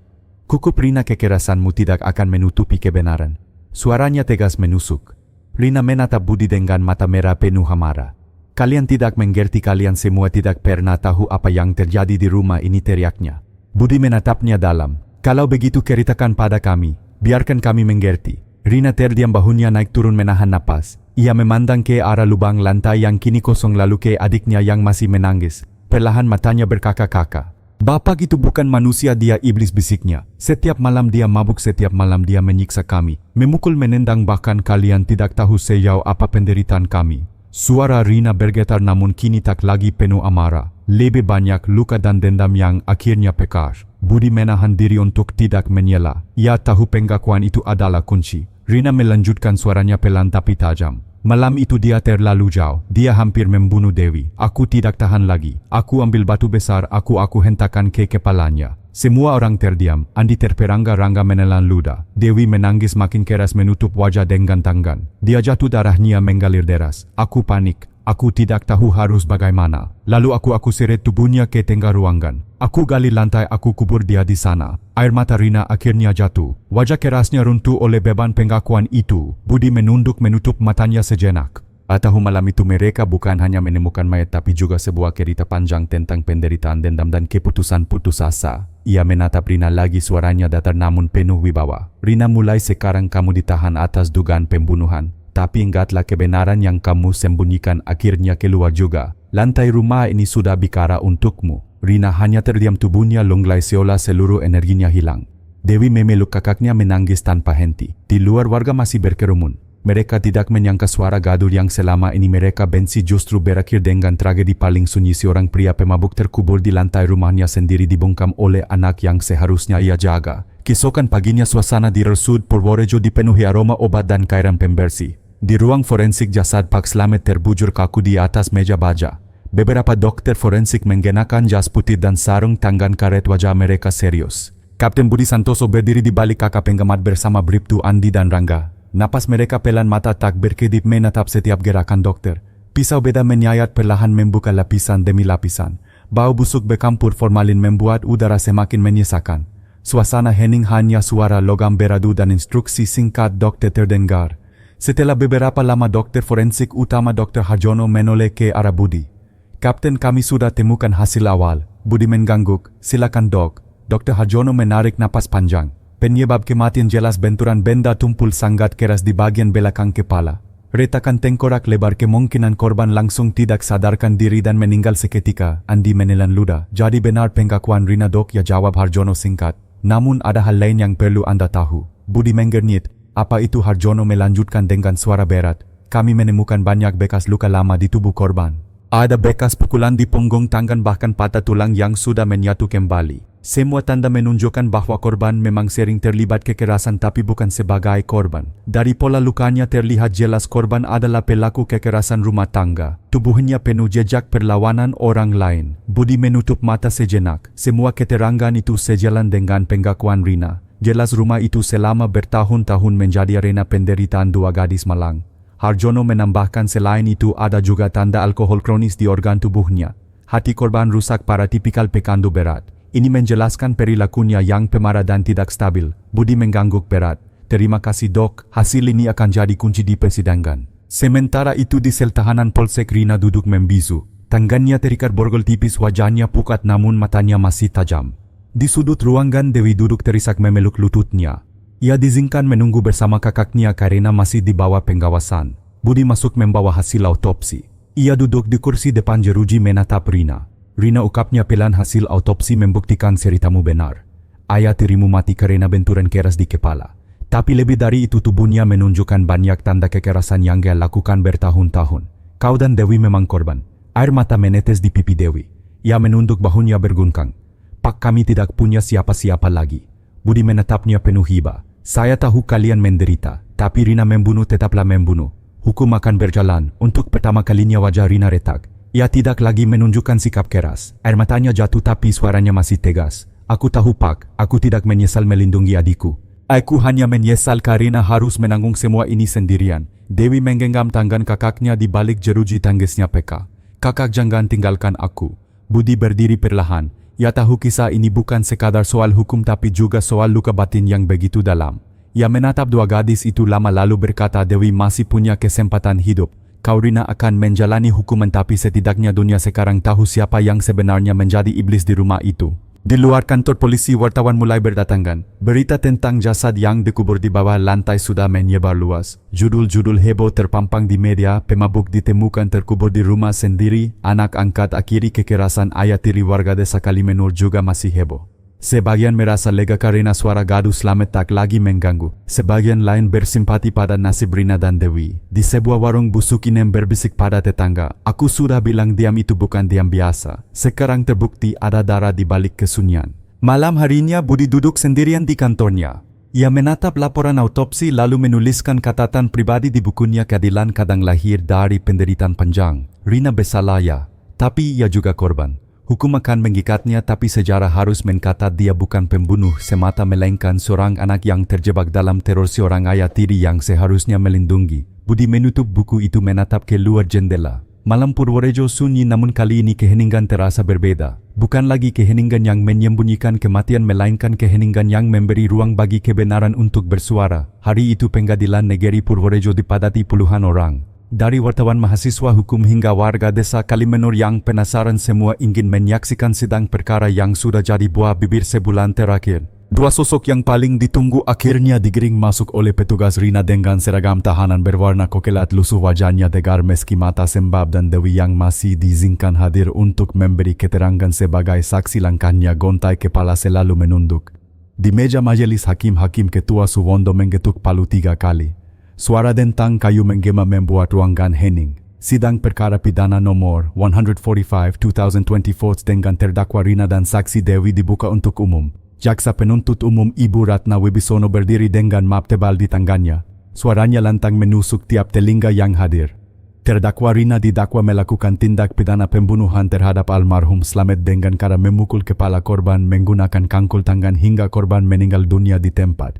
Kukup, Rina, kekerasanmu tidak akan menutupi kebenaran. Suaranya tegas menusuk. Rina menatap Budi dengan mata merah penuh amarah. Kalian tidak mengerti, kalian semua tidak pernah tahu apa yang terjadi di rumah ini, teriaknya. Budi menatapnya dalam. Kalau begitu ceritakan pada kami, biarkan kami mengerti. Rina terdiam, bahunya naik turun menahan napas. Ia memandang ke arah lubang lantai yang kini kosong, lalu ke adiknya yang masih menangis. Perlahan matanya berkaka-kaka. Bapak itu bukan manusia, dia iblis, bisiknya. Setiap malam dia mabuk, setiap malam dia menyiksa kami. Memukul, menendang, bahkan kalian tidak tahu sejauh apa penderitaan kami. Suara Rina bergetar namun kini tak lagi penuh amarah. Lebih banyak luka dan dendam yang akhirnya pekar. Budi menahan diri untuk tidak menyela. Ia tahu pengakuan itu adalah kunci. Rina melanjutkan, suaranya pelan tapi tajam. Malam itu dia terlalu jauh. Dia hampir membunuh Dewi. Aku tidak tahan lagi. Aku ambil batu besar, aku hentakkan ke kepalanya. Semua orang terdiam. Andi terperangga-rangga menelan ludah. Dewi menangis makin keras menutup wajah dengan tangan. Dia jatuh, darahnya mengalir deras. Aku panik. Aku tidak tahu harus bagaimana. Lalu aku seret tubuhnya ke tengah ruangan. Aku gali lantai, aku kubur dia di sana. Air mata Rina akhirnya jatuh. Wajah kerasnya runtuh oleh beban pengakuan itu. Budi menunduk menutup matanya sejenak. Tahu malam itu mereka bukan hanya menemukan mayat tapi juga sebuah cerita panjang tentang penderitaan, dendam dan keputusan putus asa. Ia menatap Rina lagi, suaranya datar namun penuh wibawa. Rina, mulai sekarang kamu ditahan atas dugaan pembunuhan. Tapi ingatlah, kebenaran yang kamu sembunyikan akhirnya keluar juga. Lantai rumah ini sudah bicara untukmu. Rina hanya terdiam, tubuhnya lunglai seolah seluruh energinya hilang. Dewi memeluk kakaknya menangis tanpa henti. Di luar warga masih berkerumun. Mereka tidak menyangka suara gaduh yang selama ini mereka benci justru berakhir dengan tragedi paling sunyi. Seorang pria pemabuk terkubur di lantai rumahnya sendiri, dibungkam oleh anak yang seharusnya ia jaga. Keesokan paginya suasana di Resud Purworejo dipenuhi aroma obat dan cairan pembersih. Di ruang forensik jasad Pak Slamet terbujur kaku di atas meja baja. Beberapa dokter forensik mengenakan jas putih dan sarung tangan karet, wajah mereka serius. Kapten Budi Santoso berdiri di balik kakak pengamat bersama Bribtu, Andi dan Rangga. Napas mereka pelan, mata tak berkedip menatap setiap gerakan dokter. Pisau beda menyayat perlahan membuka lapisan demi lapisan. Bau busuk bercampur formalin membuat udara semakin menyesakan. Suasana hening, hanya suara logam beradu dan instruksi singkat dokter terdengar. Setelah beberapa lama dokter forensik utama Dr. Harjono menoleh ke arah Budi. Kapten, kami sudah temukan hasil awal. Budi mengangguk. Silakan dok. Dr. Harjono menarik napas panjang. Penyebab kematian jelas benturan benda tumpul sangat keras di bagian belakang kepala. Retakan tengkorak lebar, kemungkinan korban langsung tidak sadarkan diri dan meninggal seketika. Andi menelan ludah. Jadi benar pengakuan Rina dok, ya jawab Harjono singkat. Namun ada hal lain yang perlu Anda tahu. Budi mengernyit. Apa itu? Harjono melanjutkan dengan suara berat. Kami menemukan banyak bekas luka lama di tubuh korban. Ada bekas pukulan di punggung, tangan, bahkan patah tulang yang sudah menyatu kembali. Semua tanda menunjukkan bahwa korban memang sering terlibat kekerasan tapi bukan sebagai korban. Dari pola lukanya terlihat jelas korban adalah pelaku kekerasan rumah tangga. Tubuhnya penuh jejak perlawanan orang lain. Budi menutup mata sejenak. Semua keterangan itu sejalan dengan pengakuan Rina. Jelas rumah itu selama bertahun-tahun menjadi arena penderitaan dua gadis malang. Harjono menambahkan selain itu ada juga tanda alkohol kronis di organ tubuhnya. Hati korban rusak para tipikal pekandu berat. Ini menjelaskan perilakunya yang pemarah dan tidak stabil. Budi mengganggu berat. Terima kasih dok, hasil ini akan jadi kunci di persidangan. Sementara itu di sel tahanan Polsek Rina duduk membisu. Tangannya terikat borgol tipis, wajahnya pucat namun matanya masih tajam. Di sudut ruangan Dewi duduk terisak memeluk lututnya. Ia diizinkan menunggu bersama kakaknya karena masih di bawah pengawasan. Budi masuk membawa hasil autopsi. Ia duduk di kursi depan jeruji menatap Rina. Rina ukapnya pelan hasil autopsi membuktikan ceritamu benar. Ayah tirimu mati karena benturan keras di kepala. Tapi lebih dari itu tubuhnya menunjukkan banyak tanda kekerasan yang dia lakukan bertahun-tahun. Kau dan Dewi memang korban. Air mata menetes di pipi Dewi. Ia menunduk bahunya berguncang. Pak, kami tidak punya siapa-siapa lagi. Budi menatapnya penuh hibah. Saya tahu kalian menderita, tapi Rina membunuh tetaplah membunuh. Hukum akan berjalan. Untuk pertama kalinya wajah Rina retak. Ia tidak lagi menunjukkan sikap keras. Air matanya jatuh tapi suaranya masih tegas. Aku tahu Pak, aku tidak menyesal melindungi adikku. Aku hanya menyesal karena harus menanggung semua ini sendirian. Dewi menggenggam tangan kakaknya di balik jeruji tangisnya PK. Kakak, jangan tinggalkan aku. Budi berdiri perlahan. Ia tahu kisah ini bukan sekadar soal hukum tapi juga soal luka batin yang begitu dalam. Ia menatap dua gadis itu lama lalu berkata, Dewi masih punya kesempatan hidup. Kau Rina akan menjalani hukuman tapi setidaknya dunia sekarang tahu siapa yang sebenarnya menjadi iblis di rumah itu. Di luar kantor polisi, wartawan mulai berdatangan. Berita tentang jasad yang dikubur di bawah lantai sudah menyebar luas. Judul-judul heboh terpampang di media, pemabuk ditemukan terkubur di rumah sendiri, anak angkat akhiri kekerasan ayah tiri warga desa Kalimenur juga masih heboh. Sebagian merasa lega karena suara gaduh selamat tak lagi mengganggu. Sebagian lain bersimpati pada nasib Rina dan Dewi. Di sebuah warung busuk Inem berbisik pada tetangga, aku sudah bilang diam itu bukan diam biasa. Sekarang terbukti ada darah di balik kesunyian. Malam harinya Budi duduk sendirian di kantornya. Ia menatap laporan autopsi lalu menuliskan catatan pribadi di bukunya. Keadilan kadang lahir dari penderitaan panjang. Rina bersalah ya, tapi ia juga korban. Hukum akan mengikatnya tapi sejarah harus mencatat dia bukan pembunuh semata melainkan seorang anak yang terjebak dalam teror seorang ayah tiri yang seharusnya melindungi. Budi menutup buku itu menatap keluar jendela. Malam Purworejo sunyi namun kali ini keheningan terasa berbeda. Bukan lagi keheningan yang menyembunyikan kematian melainkan keheningan yang memberi ruang bagi kebenaran untuk bersuara. Hari itu pengadilan negeri Purworejo dipadati puluhan orang. Dari wartawan mahasiswa hukum hingga warga desa Kalimenur yang penasaran semua ingin menyaksikan sidang perkara yang sudah jadi buah bibir sebulan terakhir. Dua sosok yang paling ditunggu akhirnya digiring masuk oleh petugas. Rina dengan seragam tahanan berwarna kokelat, lusuh wajahnya tegar meski mata sembab, dan Dewi yang masih diizinkan hadir untuk memberi keterangan sebagai saksi langkahnya gontai kepala selalu menunduk. Di meja majelis hakim ketua Suwondo menggetuk palu 3 kali. Suara dentang kayu menggema membuat ruangan hening. Sidang perkara pidana nomor 145/2024 dengan terdakwa Rina dan saksi Dewi dibuka untuk umum. Jaksa penuntut umum Ibu Ratna Wibisono berdiri dengan map tebal di tangannya. Suaranya lantang menusuk tiap telinga yang hadir. Terdakwa Rina didakwa melakukan tindak pidana pembunuhan terhadap almarhum Slamet dengan cara memukul kepala korban menggunakan cangkul tangan hingga korban meninggal dunia di tempat.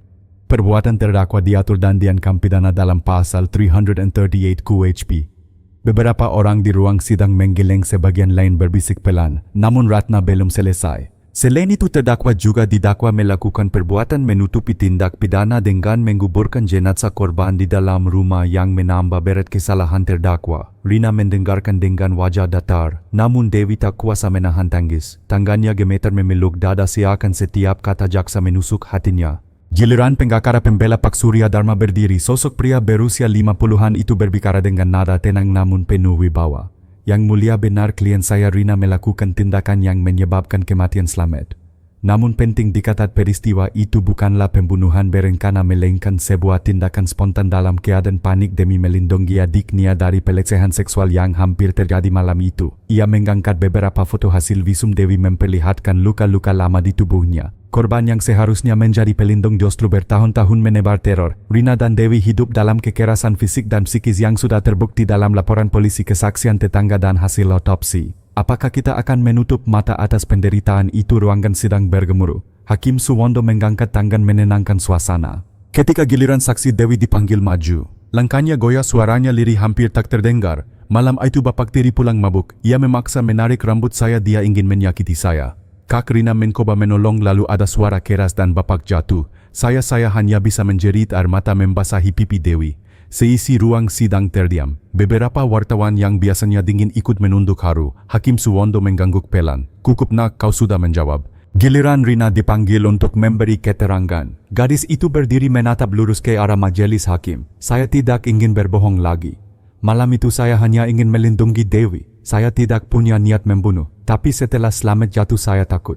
Perbuatan terdakwa diatur dan diancam pidana dalam pasal 338 KUHP. Beberapa orang di ruang sidang menggeleng, sebagian lain berbisik pelan, namun Ratna belum selesai. Selain itu terdakwa juga didakwa melakukan perbuatan menutupi tindak pidana dengan menguburkan jenazah korban di dalam rumah yang menambah berat kesalahan terdakwa. Rina mendengarkan dengan wajah datar, namun Dewi tak kuasa menahan tangis. Tangannya gemetar memeluk dada seakan setiap kata jaksa menusuk hatinya. Giliran pengacara pembela Pak Surya Dharma berdiri. Sosok pria berusia 50-an itu berbicara dengan nada tenang namun penuh wibawa. Yang mulia, benar klien saya Rina melakukan tindakan yang menyebabkan kematian Slamet. Namun penting dikatat peristiwa itu bukanlah pembunuhan berencana melainkan sebuah tindakan spontan dalam keadaan panik demi melindungi adiknya dari pelecehan seksual yang hampir terjadi malam itu. Ia mengangkat beberapa foto hasil visum Dewi memperlihatkan luka-luka lama di tubuhnya. Korban yang seharusnya menjadi pelindung justru bertahun-tahun menebar teror. Rina dan Dewi hidup dalam kekerasan fisik dan psikis yang sudah terbukti dalam laporan polisi, kesaksian tetangga dan hasil otopsi. Apakah kita akan menutup mata atas penderitaan itu? Ruangan sidang bergemuruh. Hakim Suwondo mengangkat tangan menenangkan suasana. Ketika giliran saksi Dewi dipanggil maju, Langkahnya goyah, suaranya lirih hampir tak terdengar. Malam itu Bapak Tiri pulang mabuk. Ia memaksa menarik rambut saya, dia ingin menyakiti saya. Kak Rina mencoba menolong, lalu ada suara keras dan Bapak jatuh. Saya hanya bisa menjerit, air mata membasahi pipi Dewi. Seisi ruang sidang terdiam. Beberapa wartawan yang biasanya dingin ikut menunduk haru. Hakim Suwondo mengangguk pelan. Kukup nak, kau sudah menjawab. Giliran Rina dipanggil untuk memberi keterangan. Gadis itu berdiri menatap lurus ke arah majelis hakim. Saya tidak ingin berbohong lagi. Malam itu saya hanya ingin melindungi Dewi. Saya tidak punya niat membunuh. Tapi setelah selamat jatuh saya takut.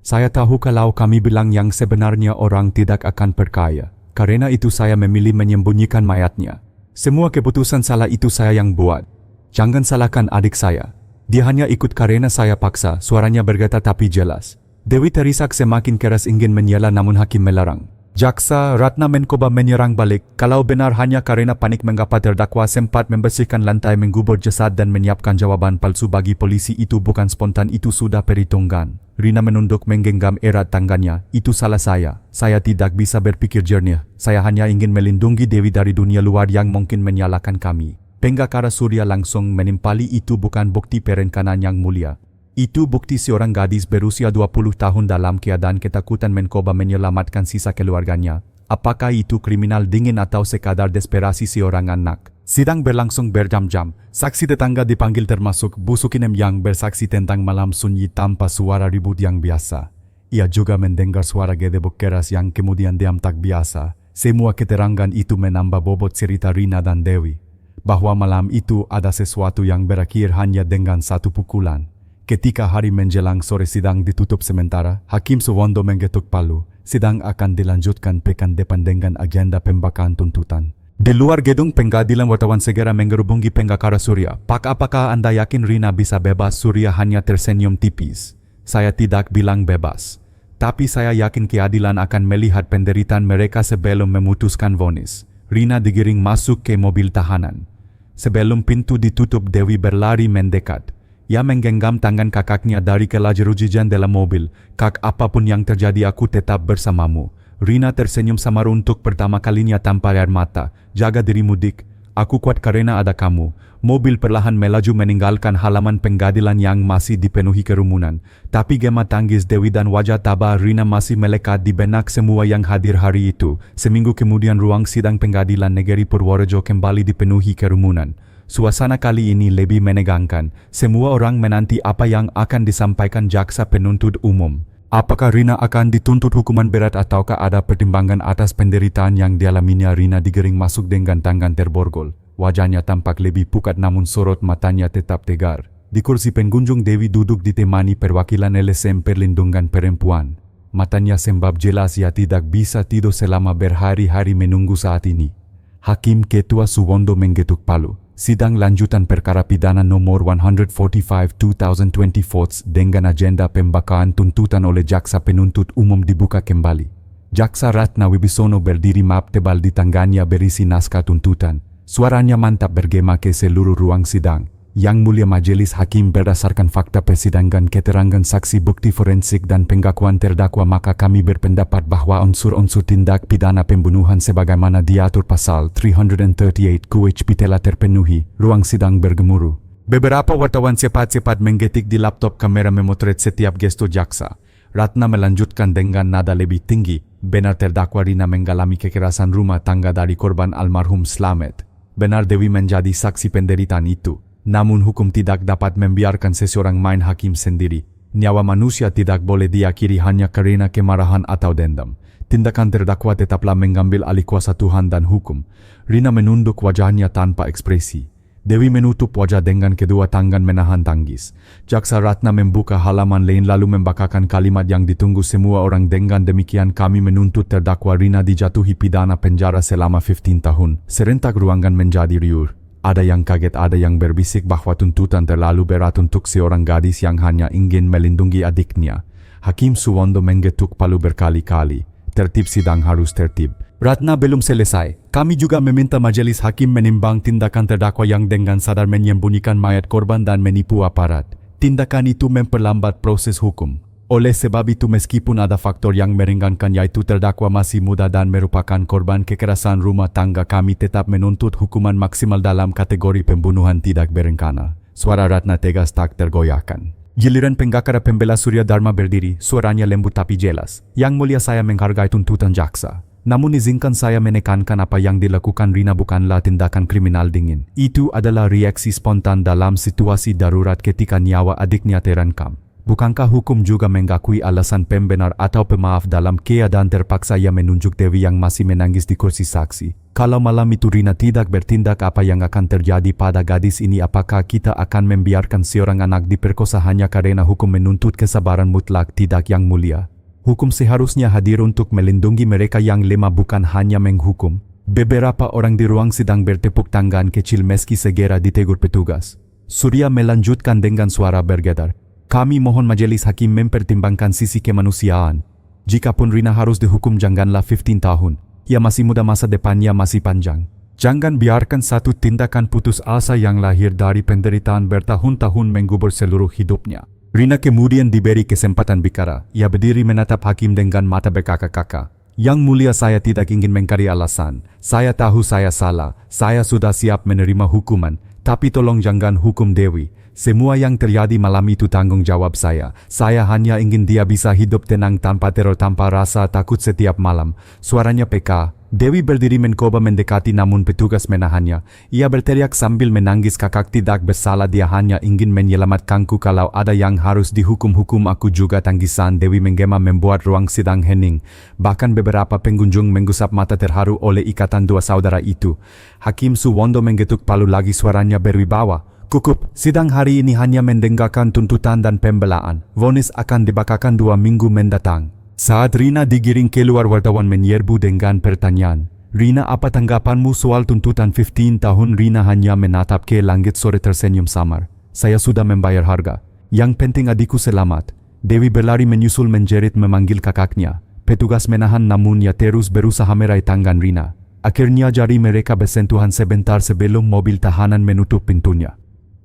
Saya tahu kalau kami bilang yang sebenarnya orang tidak akan percaya. Karena itu saya memilih menyembunyikan mayatnya. Semua keputusan salah itu saya yang buat. Jangan salahkan adik saya. Dia hanya ikut karena saya paksa. Suaranya bergetar tapi jelas. Dewi terisak semakin keras ingin menyela, namun hakim melarang. Jaksa Ratna mencoba menyerang balik. Kalau benar hanya karena panik mengapa terdakwa sempat membersihkan lantai, menggubur jasad dan menyiapkan jawaban palsu bagi polisi, itu bukan spontan, itu sudah perhitungan. Rina menunduk menggenggam erat tangannya. Itu salah saya. Saya tidak bisa berpikir jernih. Saya hanya ingin melindungi Dewi dari dunia luar yang mungkin menyalahkan kami. Pengacara Surya langsung menimpali, itu bukan bukti perencanaan yang mulia. Itu bukti seorang gadis berusia 20 tahun dalam keadaan ketakutan mencoba menyelamatkan sisa keluarganya. Apakah itu kriminal dingin atau sekadar desperasi seorang anak? Sidang berlangsung berjam-jam. Saksi tetangga dipanggil termasuk Bu Sukinem yang bersaksi tentang malam sunyi tanpa suara ribut yang biasa. Ia juga mendengar suara gedebuk keras yang kemudian diam tak biasa. Semua keterangan itu menambah bobot cerita Rina dan Dewi. Bahwa malam itu ada sesuatu yang berakhir hanya dengan satu pukulan. Ketika hari menjelang sore sidang ditutup sementara, Hakim Suwondo menggetuk palu. Sidang akan dilanjutkan pekan depan dengan agenda pembacaan tuntutan. Di luar gedung pengadilan, wartawan segera mengerubungi pengacara Surya. Pak, apakah Anda yakin Rina bisa bebas? Surya hanya tersenyum tipis. Saya tidak bilang bebas. Tapi saya yakin keadilan akan melihat penderitaan mereka sebelum memutuskan vonis. Rina digiring masuk ke mobil tahanan. Sebelum pintu ditutup, Dewi berlari mendekat. Ia menggenggam tangan kakaknya dari kelaju jendela mobil. Kak, apapun yang terjadi aku tetap bersamamu. Rina tersenyum samar untuk pertama kalinya tanpa air mata. Jaga dirimu dik, aku kuat karena ada kamu. Mobil perlahan melaju meninggalkan halaman pengadilan yang masih dipenuhi kerumunan. Tapi gema tangis Dewi dan wajah tabah Rina masih melekat di benak semua yang hadir hari itu. Seminggu kemudian ruang sidang pengadilan negeri Purworejo kembali dipenuhi kerumunan. Suasana kali ini lebih menegangkan. Semua orang menanti apa yang akan disampaikan jaksa penuntut umum. Apakah Rina akan dituntut hukuman berat ataukah ada pertimbangan atas penderitaan yang dialaminya? Rina digiring masuk dengan tangan terborgol. Wajahnya tampak lebih pucat namun sorot matanya tetap tegar. Di kursi pengunjung Dewi duduk ditemani perwakilan LSM Perlindungan Perempuan. Matanya sembab jelas, ia tidak bisa tidur selama berhari-hari menunggu saat ini. Hakim Ketua Suwondo menggetuk palu. Sidang lanjutan perkara pidana nomor 145/2024 dengan agenda pembacaan tuntutan oleh jaksa penuntut umum dibuka kembali. Jaksa Ratna Wibisono berdiri map tebal di tangannya berisi naskah tuntutan. Suaranya mantap bergema ke seluruh ruang sidang. Yang mulia majelis hakim, berdasarkan fakta persidangan, keterangan saksi, bukti forensik dan pengakuan terdakwa, maka kami berpendapat bahwa unsur-unsur tindak pidana pembunuhan sebagaimana diatur pasal 338 KUHP telah terpenuhi. Ruang sidang bergemuruh. Beberapa wartawan cepat-cepat menggetik di laptop kamera memotret setiap gesto jaksa. Ratna melanjutkan dengan nada lebih tinggi. Benar terdakwa Rina mengalami kekerasan rumah tangga dari korban almarhum Slamet. Benar Dewi menjadi saksi penderitaan itu. Namun hukum tidak dapat membiarkan seseorang main hakim sendiri. Nyawa manusia tidak boleh diakhiri hanya karena kemarahan atau dendam. Tindakan terdakwa tetaplah mengambil alih kuasa Tuhan dan hukum. Rina menunduk wajahnya tanpa ekspresi. Dewi menutup wajah dengan kedua tangan menahan tangis. Jaksa Ratna membuka halaman lain lalu membacakan kalimat yang ditunggu semua orang. Dengan demikian kami menuntut terdakwa Rina dijatuhi pidana penjara selama 15 tahun. Serentak ruangan menjadi riuh. Ada yang kaget, ada yang berbisik bahwa tuntutan terlalu berat untuk seorang gadis yang hanya ingin melindungi adiknya. Hakim Suwondo menggetuk palu berkali-kali. Tertib sidang harus tertib. Ratna, belum selesai. Kami juga meminta majelis hakim menimbang tindakan terdakwa yang dengan sadar menyembunyikan mayat korban dan menipu aparat. Tindakan itu memperlambat proses hukum. Oleh sebab itu meskipun ada faktor yang meringankan yaitu terdakwa masih muda dan merupakan korban kekerasan rumah tangga, kami tetap menuntut hukuman maksimal dalam kategori pembunuhan tidak berencana. Suara Ratna tegas tak tergoyahkan. Giliran pengacara pembela Surya Dharma berdiri, suaranya lembut tapi jelas. Yang mulia, saya menghargai tuntutan jaksa. Namun izinkan saya menekankan apa yang dilakukan Rina bukanlah tindakan kriminal dingin. Itu adalah reaksi spontan dalam situasi darurat ketika nyawa adiknya terancam. Bukankah hukum juga mengakui alasan pembenar atau pemaaf dalam keadaan terpaksa ia menunjuk Dewi yang masih menangis di kursi saksi? Kalau malam itu Rina tidak bertindak, apa yang akan terjadi pada gadis ini? Apakah kita akan membiarkan seorang anak diperkosa hanya karena hukum menuntut kesabaran mutlak? Tidak, Yang Mulia. Hukum seharusnya hadir untuk melindungi mereka yang lemah, bukan hanya menghukum. Beberapa orang di ruang sidang bertepuk tangan kecil meski segera ditegur petugas. Surya melanjutkan dengan suara bergetar. Kami mohon majelis hakim mempertimbangkan sisi kemanusiaan. Jikapun Rina harus dihukum, janganlah 15 tahun. Ia masih muda, masa depannya masih panjang. Jangan biarkan satu tindakan putus asa yang lahir dari penderitaan bertahun-tahun menggubur seluruh hidupnya. Rina kemudian diberi kesempatan bicara. Ia berdiri menatap hakim dengan mata berkakak-kakak. Yang Mulia, saya tidak ingin mengcari alasan. Saya tahu saya salah. Saya sudah siap menerima hukuman. Tapi tolong jangan hukum Dewi. Semua yang terjadi malam itu tanggung jawab saya. Saya hanya ingin dia bisa hidup tenang tanpa teror, tanpa rasa takut setiap malam. Suaranya peka. Dewi berdiri mencoba mendekati namun petugas menahannya. Ia berteriak sambil menangis, kakak tidak bersalah, dia hanya ingin menyelamatkanku. Kalau ada yang harus dihukum-hukum aku juga. Tangisan Dewi menggema membuat ruang sidang hening. Bahkan beberapa pengunjung menggusap mata terharu oleh ikatan dua saudara itu. Hakim Suwondo menggetuk palu lagi, suaranya berwibawa. Cukup, sidang hari ini hanya mendengarkan tuntutan dan pembelaan. Vonis akan dibacakan 2 minggu mendatang. Saat Rina digiring keluar, wartawan menyerbu dengan pertanyaan. Rina, apa tanggapanmu soal tuntutan 15 tahun? Rina hanya menatap ke langit sore tersenyum samar. Saya sudah membayar harga. Yang penting adikku selamat. Dewi berlari menyusul menjerit memanggil kakaknya. Petugas menahan namun ia terus berusaha meraih tangan Rina. Akhirnya jari mereka bersentuhan sebentar sebelum mobil tahanan menutup pintunya.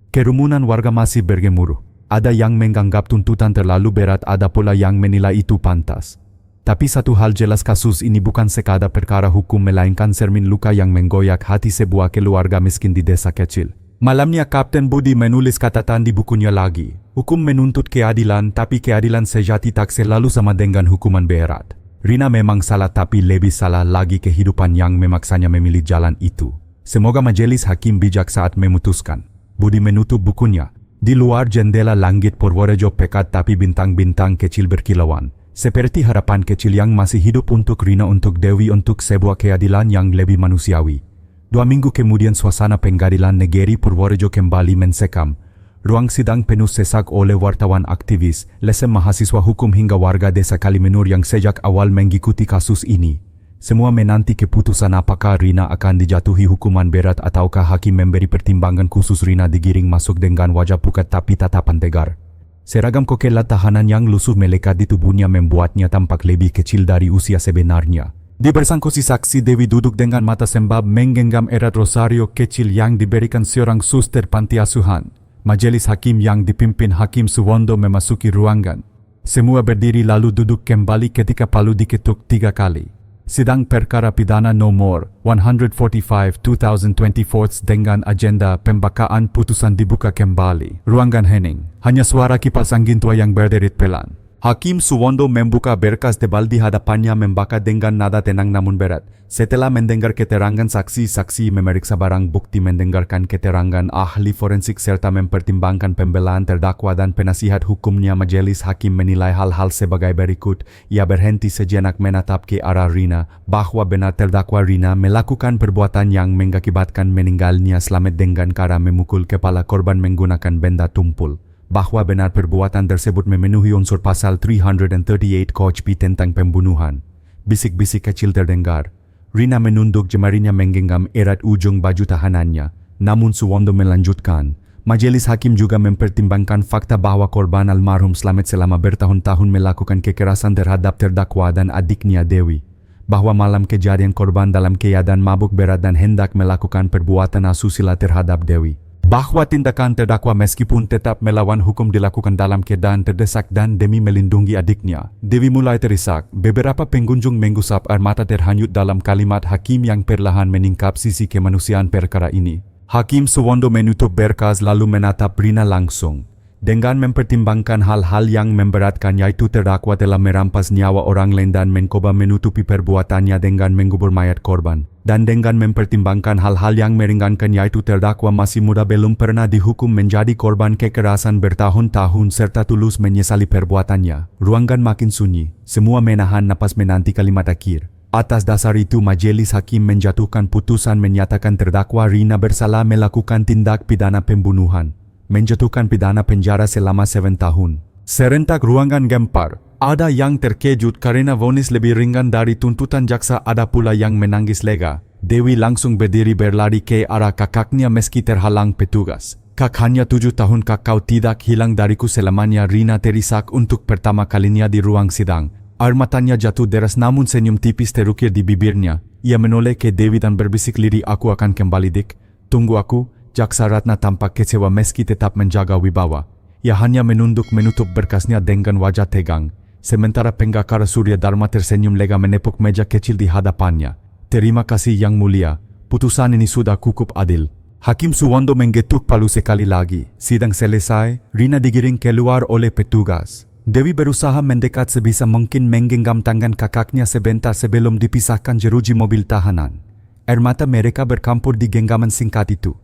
Kerumunan warga masih bergemuruh. Ada yang menganggap tuntutan terlalu berat, ada pula yang menilai itu pantas. Tapi satu hal jelas, kasus ini bukan sekadar perkara hukum melainkan cermin luka yang menggoyak hati sebuah keluarga miskin di desa kecil. Malamnya Kapten Budi menulis catatan di bukunya lagi. Hukum menuntut keadilan, tapi keadilan sejati tak selalu sama dengan hukuman berat. Rina memang salah, tapi lebih salah lagi kehidupan yang memaksanya memilih jalan itu. Semoga majelis hakim bijak saat memutuskan. Budi menutup bukunya. Di luar jendela langit Purworejo pekat tapi bintang-bintang kecil berkilauan. Seperti harapan kecil yang masih hidup untuk Rina, untuk Dewi, untuk sebuah keadilan yang lebih manusiawi. 2 minggu kemudian suasana pengadilan negeri Purworejo kembali mencekam. Ruang sidang penuh sesak oleh wartawan, aktivis, lsm, mahasiswa hukum hingga warga desa Kalimenur yang sejak awal mengikuti kasus ini. Semua menanti keputusan apakah Rina akan dijatuhi hukuman berat ataukah hakim memberi pertimbangan khusus. Rina digiring masuk dengan wajah pucat tapi tatapan tegar. Seragam kokelat tahanan yang lusuh melekat di tubuhnya membuatnya tampak lebih kecil dari usia sebenarnya. Di bersangkusi saksi, Dewi duduk dengan mata sembab menggenggam erat rosario kecil yang diberikan seorang suster panti asuhan. Majelis hakim yang dipimpin Hakim Suwondo memasuki ruangan. Semua berdiri lalu duduk kembali ketika palu diketuk 3 kali. Sidang perkara pidana nomor 145/2024 dengan agenda pembacaan putusan dibuka kembali. Ruangan hening. Hanya suara kipas angin tua yang berderit pelan. Hakim Suwondo membuka berkas tebal di hadapannya, membaca dengan nada tenang namun berat. Setelah mendengar keterangan saksi-saksi, memeriksa barang bukti, mendengarkan keterangan ahli forensik serta mempertimbangkan pembelaan terdakwa dan penasihat hukumnya, majelis hakim menilai hal-hal sebagai berikut. Ia berhenti sejenak menatap ke arah Rina, bahwa benar terdakwa Rina melakukan perbuatan yang mengakibatkan meninggalnya Slamet dengan cara memukul kepala korban menggunakan benda tumpul. Bahwa benar perbuatan tersebut memenuhi unsur pasal 338 KUHP tentang pembunuhan. Bisik-bisik kecil terdengar. Rina menunduk, jemarinya menggenggam erat ujung baju tahanannya. Namun Suwondo melanjutkan. Majelis hakim juga mempertimbangkan fakta bahwa korban almarhum Slamet selama bertahun-tahun melakukan kekerasan terhadap terdakwa dan adiknya Dewi. Bahwa malam kejadian korban dalam keadaan mabuk berat dan hendak melakukan perbuatan asusila terhadap Dewi. bahwa tindakan terdakwa meskipun tetap melawan hukum dilakukan dalam keadaan terdesak dan demi melindungi adiknya. Dewi mulai terisak. Beberapa pengunjung mengusap air mata terhanyut dalam kalimat hakim yang perlahan meningkap sisi kemanusiaan perkara ini. Hakim Suwondo menutup berkas lalu menatap Rina langsung. Dengan mempertimbangkan hal-hal yang memberatkan yaitu terdakwa telah merampas nyawa orang lain dan mencoba menutupi perbuatannya dengan mengubur mayat korban. Dan dengan mempertimbangkan hal-hal yang meringankan yaitu terdakwa masih muda belum pernah dihukum menjadi korban kekerasan bertahun-tahun serta tulus menyesali perbuatannya. Ruangan makin sunyi, semua menahan napas menanti kalimat akhir. Atas dasar itu majelis hakim menjatuhkan putusan menyatakan terdakwa Rina bersalah melakukan tindak pidana pembunuhan. Menjatuhkan pidana penjara selama 7 tahun. Serentak ruangan gempar. Ada yang terkejut karena vonis lebih ringan dari tuntutan jaksa, ada pula yang menangis lega. Dewi langsung berdiri berlari ke arah kakaknya meski terhalang petugas. Kak, hanya 7 tahun kau tidak hilang dariku selamanya. Rina terisak untuk pertama kalinya di ruang sidang. Air matanya jatuh deras namun senyum tipis terukir di bibirnya. Ia menoleh ke Dewi dan berbisik lirih, aku akan kembali dik. Tunggu aku. Jaksa Ratna tampak kecewa meski tetap menjaga wibawa. Ia hanya menunduk menutup berkasnya dengan wajah tegang. Sementara pengacara Surya Dharma tersenyum lega menepuk meja kecil di hadapannya. Terima kasih yang mulia, putusan ini sudah cukup adil. Hakim Suwondo menggetuk palu sekali lagi. Sidang selesai, Rina digiring keluar oleh petugas. Dewi berusaha mendekat sebisa mungkin menggenggam tangan kakaknya sebentar sebelum dipisahkan jeruji mobil tahanan. Air mata mereka bercampur di genggaman singkat itu.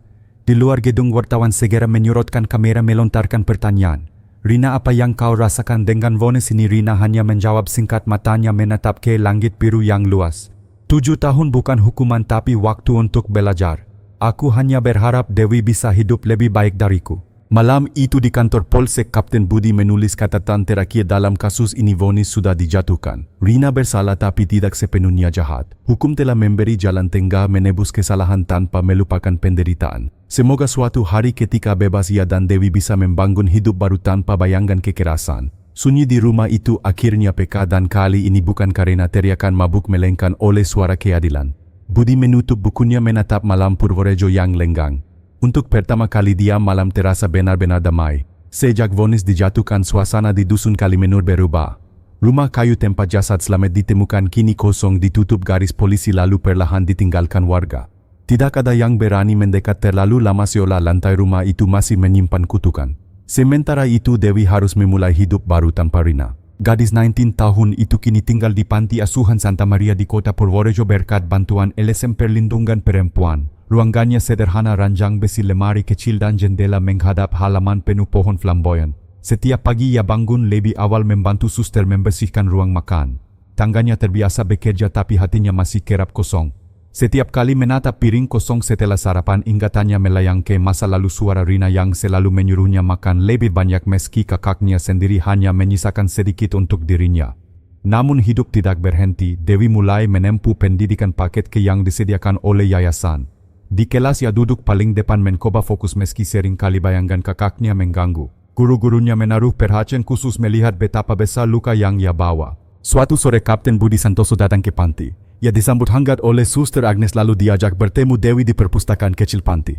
Di luar gedung wartawan segera menyorotkan kamera melontarkan pertanyaan. Rina, apa yang kau rasakan dengan vonis ini? Rina hanya menjawab singkat, matanya menatap ke langit biru yang luas. 7 tahun bukan hukuman tapi waktu untuk belajar. Aku hanya berharap Dewi bisa hidup lebih baik dariku. Malam itu di kantor Polsek, Kapten Budi menulis catatan terakhir dalam kasus ini. Vonis sudah dijatuhkan. Rina bersalah tapi tidak sepenuhnya jahat. Hukum telah memberi jalan tengah menebus kesalahan tanpa melupakan penderitaan. Semoga suatu hari ketika bebas ia dan Dewi bisa membangun hidup baru tanpa bayangan kekerasan. Sunyi di rumah itu akhirnya peka, dan kali ini bukan karena teriakan mabuk melainkan oleh suara keadilan. Budi menutup bukunya menatap malam Purworejo yang lenggang. Untuk pertama kali dia malam terasa benar-benar damai. Sejak vonis dijatuhkan, suasana di Dusun Kalimenur berubah. Rumah kayu tempat jasad Slamet ditemukan kini kosong, ditutup garis polisi lalu perlahan ditinggalkan warga. Tidak ada yang berani mendekat terlalu lama seolah lantai rumah itu masih menyimpan kutukan. Sementara itu Dewi harus memulai hidup baru tanpa Rina. Gadis 19 tahun itu kini tinggal di Panti Asuhan Santa Maria di kota Purworejo berkat bantuan LSM Perlindungan Perempuan. Ruangannya sederhana, ranjang besi, lemari kecil dan jendela menghadap halaman penuh pohon flamboyan. Setiap pagi ia bangun lebih awal membantu suster membersihkan ruang makan. Tangannya terbiasa bekerja tapi hatinya masih kerap kosong. Setiap kali menatap piring kosong setelah sarapan, ingatannya melayang ke masa lalu, suara Rina yang selalu menyuruhnya makan lebih banyak meski kakaknya sendiri hanya menyisakan sedikit untuk dirinya. Namun hidup tidak berhenti. Dewi mulai menempuh pendidikan paket K yang disediakan oleh yayasan. Di kelas ia duduk paling depan mencoba fokus meski sering kali bayangan kakaknya mengganggu. Guru-gurunya menaruh perhatian khusus melihat betapa besar luka yang ia bawa. Suatu sore Kapten Budi Santoso datang ke panti. Ia disambut hangat oleh Suster Agnes lalu diajak bertemu Dewi di perpustakaan kecil panti.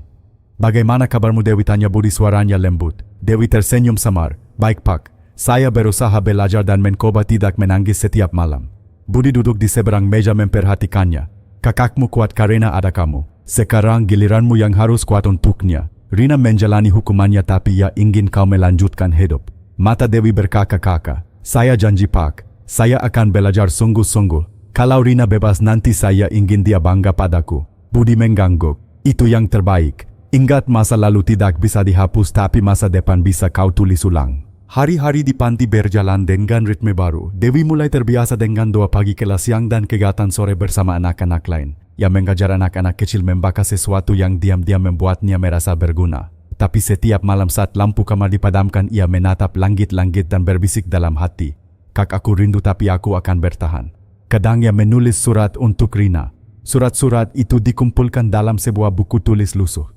Bagaimana kabarmu Dewi, tanya Budi, suaranya lembut. Dewi tersenyum samar. Baik Pak, saya berusaha belajar dan mencoba tidak menangis setiap malam. Budi duduk di seberang meja memperhatikannya. Kakakmu kuat karena ada kamu. Sekarang giliranmu yang harus kuat untuknya. Rina menjalani hukumannya tapi ia ingin kau melanjutkan hidup. Mata Dewi berkaka-kaka. Saya janji Pak, saya akan belajar sungguh-sungguh. Kalau Rina bebas nanti saya ingin dia bangga padaku. Budi mengangguk. Itu yang terbaik. Ingat, masa lalu tidak bisa dihapus tapi masa depan bisa kau tulis ulang. Hari-hari di panti berjalan dengan ritme baru. Dewi mulai terbiasa dengan doa pagi, kelas siang dan kegiatan sore bersama anak-anak lain. Ia mengajar anak-anak kecil membakar sesuatu yang diam-diam membuatnya merasa berguna. Tapi setiap malam saat lampu kamar dipadamkan, ia menatap langit-langit dan berbisik dalam hati. Kak, aku rindu tapi aku akan bertahan. Kadang ia menulis surat untuk Rina. Surat-surat itu dikumpulkan dalam sebuah buku tulis lusuh.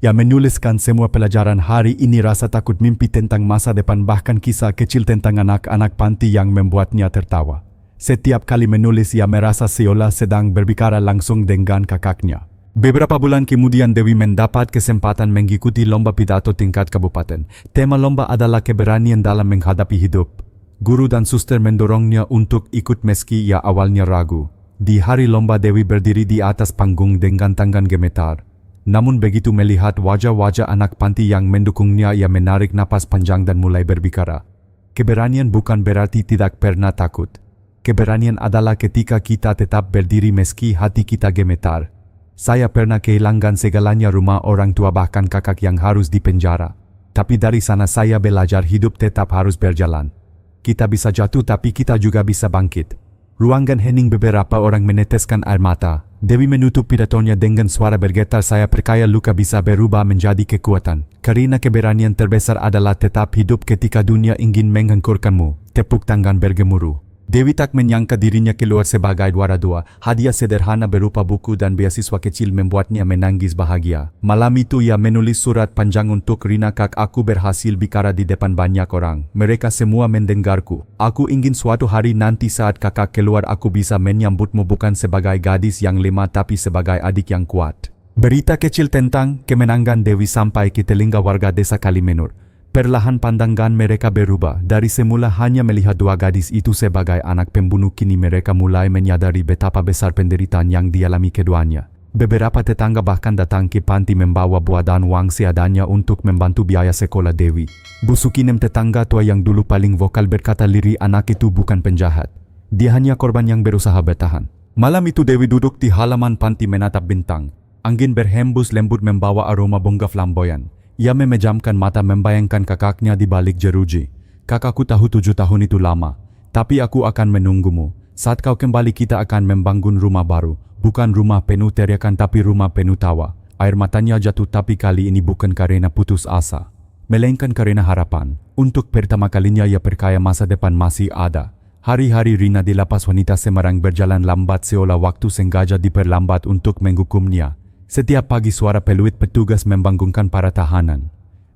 Ia menuliskan semua pelajaran hari ini, rasa takut, mimpi tentang masa depan, bahkan kisah kecil tentang anak-anak panti yang membuatnya tertawa. Setiap kali menulis ia merasa seolah sedang berbicara langsung dengan kakaknya. Beberapa bulan kemudian Dewi mendapat kesempatan mengikuti lomba pidato tingkat kabupaten. Tema lomba adalah keberanian dalam menghadapi hidup. Guru dan suster mendorongnya untuk ikut meski ia awalnya ragu. Di hari lomba Dewi berdiri di atas panggung dengan tangan gemetar. Namun begitu melihat wajah-wajah anak panti yang mendukungnya, ia menarik napas panjang dan mulai berbicara. Keberanian bukan berarti tidak pernah takut. Keberanian adalah ketika kita tetap berdiri meski hati kita gemetar. Saya pernah kehilangan segalanya, rumah, orang tua, bahkan kakak yang harus dipenjara. Tapi dari sana saya belajar hidup tetap harus berjalan. Kita bisa jatuh tapi kita juga bisa bangkit. Ruangan hening, beberapa orang meneteskan air mata. Dewi menutup pidatonya dengan suara bergetar, saya percaya luka bisa berubah menjadi kekuatan. Karena keberanian terbesar adalah tetap hidup ketika dunia ingin menghancurkanmu. Tepuk tangan bergemuruh. Dewi tak menyangka dirinya keluar sebagai juara dua. Hadiah sederhana berupa buku dan beasiswa kecil membuatnya menangis bahagia. Malam itu ia menulis surat panjang untuk Rina, "Kak, aku berhasil bicara di depan banyak orang. Mereka semua mendengarku. Aku ingin suatu hari nanti saat kakak keluar aku bisa menyambutmu bukan sebagai gadis yang lemah tapi sebagai adik yang kuat." Berita kecil tentang kemenangan Dewi sampai ke telinga warga desa Kalimenur. Perlahan pandangan mereka berubah. Dari semula hanya melihat dua gadis itu sebagai anak pembunuh, kini mereka mulai menyadari betapa besar penderitaan yang dialami keduanya. Beberapa tetangga bahkan datang ke panti membawa buah dan uang seadanya untuk membantu biaya sekolah Dewi. Bu Sukinem, tetangga tua yang dulu paling vokal, berkata lirih, anak itu bukan penjahat. Dia hanya korban yang berusaha bertahan. Malam itu Dewi duduk di halaman panti menatap bintang. Angin berhembus lembut membawa aroma bunga flamboyan. Ia memejamkan mata membayangkan kakaknya di balik jeruji. "Kakakku tahu 7 tahun itu lama, tapi aku akan menunggumu. Saat kau kembali kita akan membangun rumah baru. Bukan rumah penuh teriakan tapi rumah penuh tawa." Air matanya jatuh, tapi kali ini bukan karena putus asa, melainkan karena harapan. Untuk pertama kalinya ia percaya masa depan masih ada. Hari-hari Rina di lapas wanita Semarang berjalan lambat seolah waktu sengaja diperlambat untuk menghukumnya. Setiap pagi suara peluit petugas membangunkan para tahanan.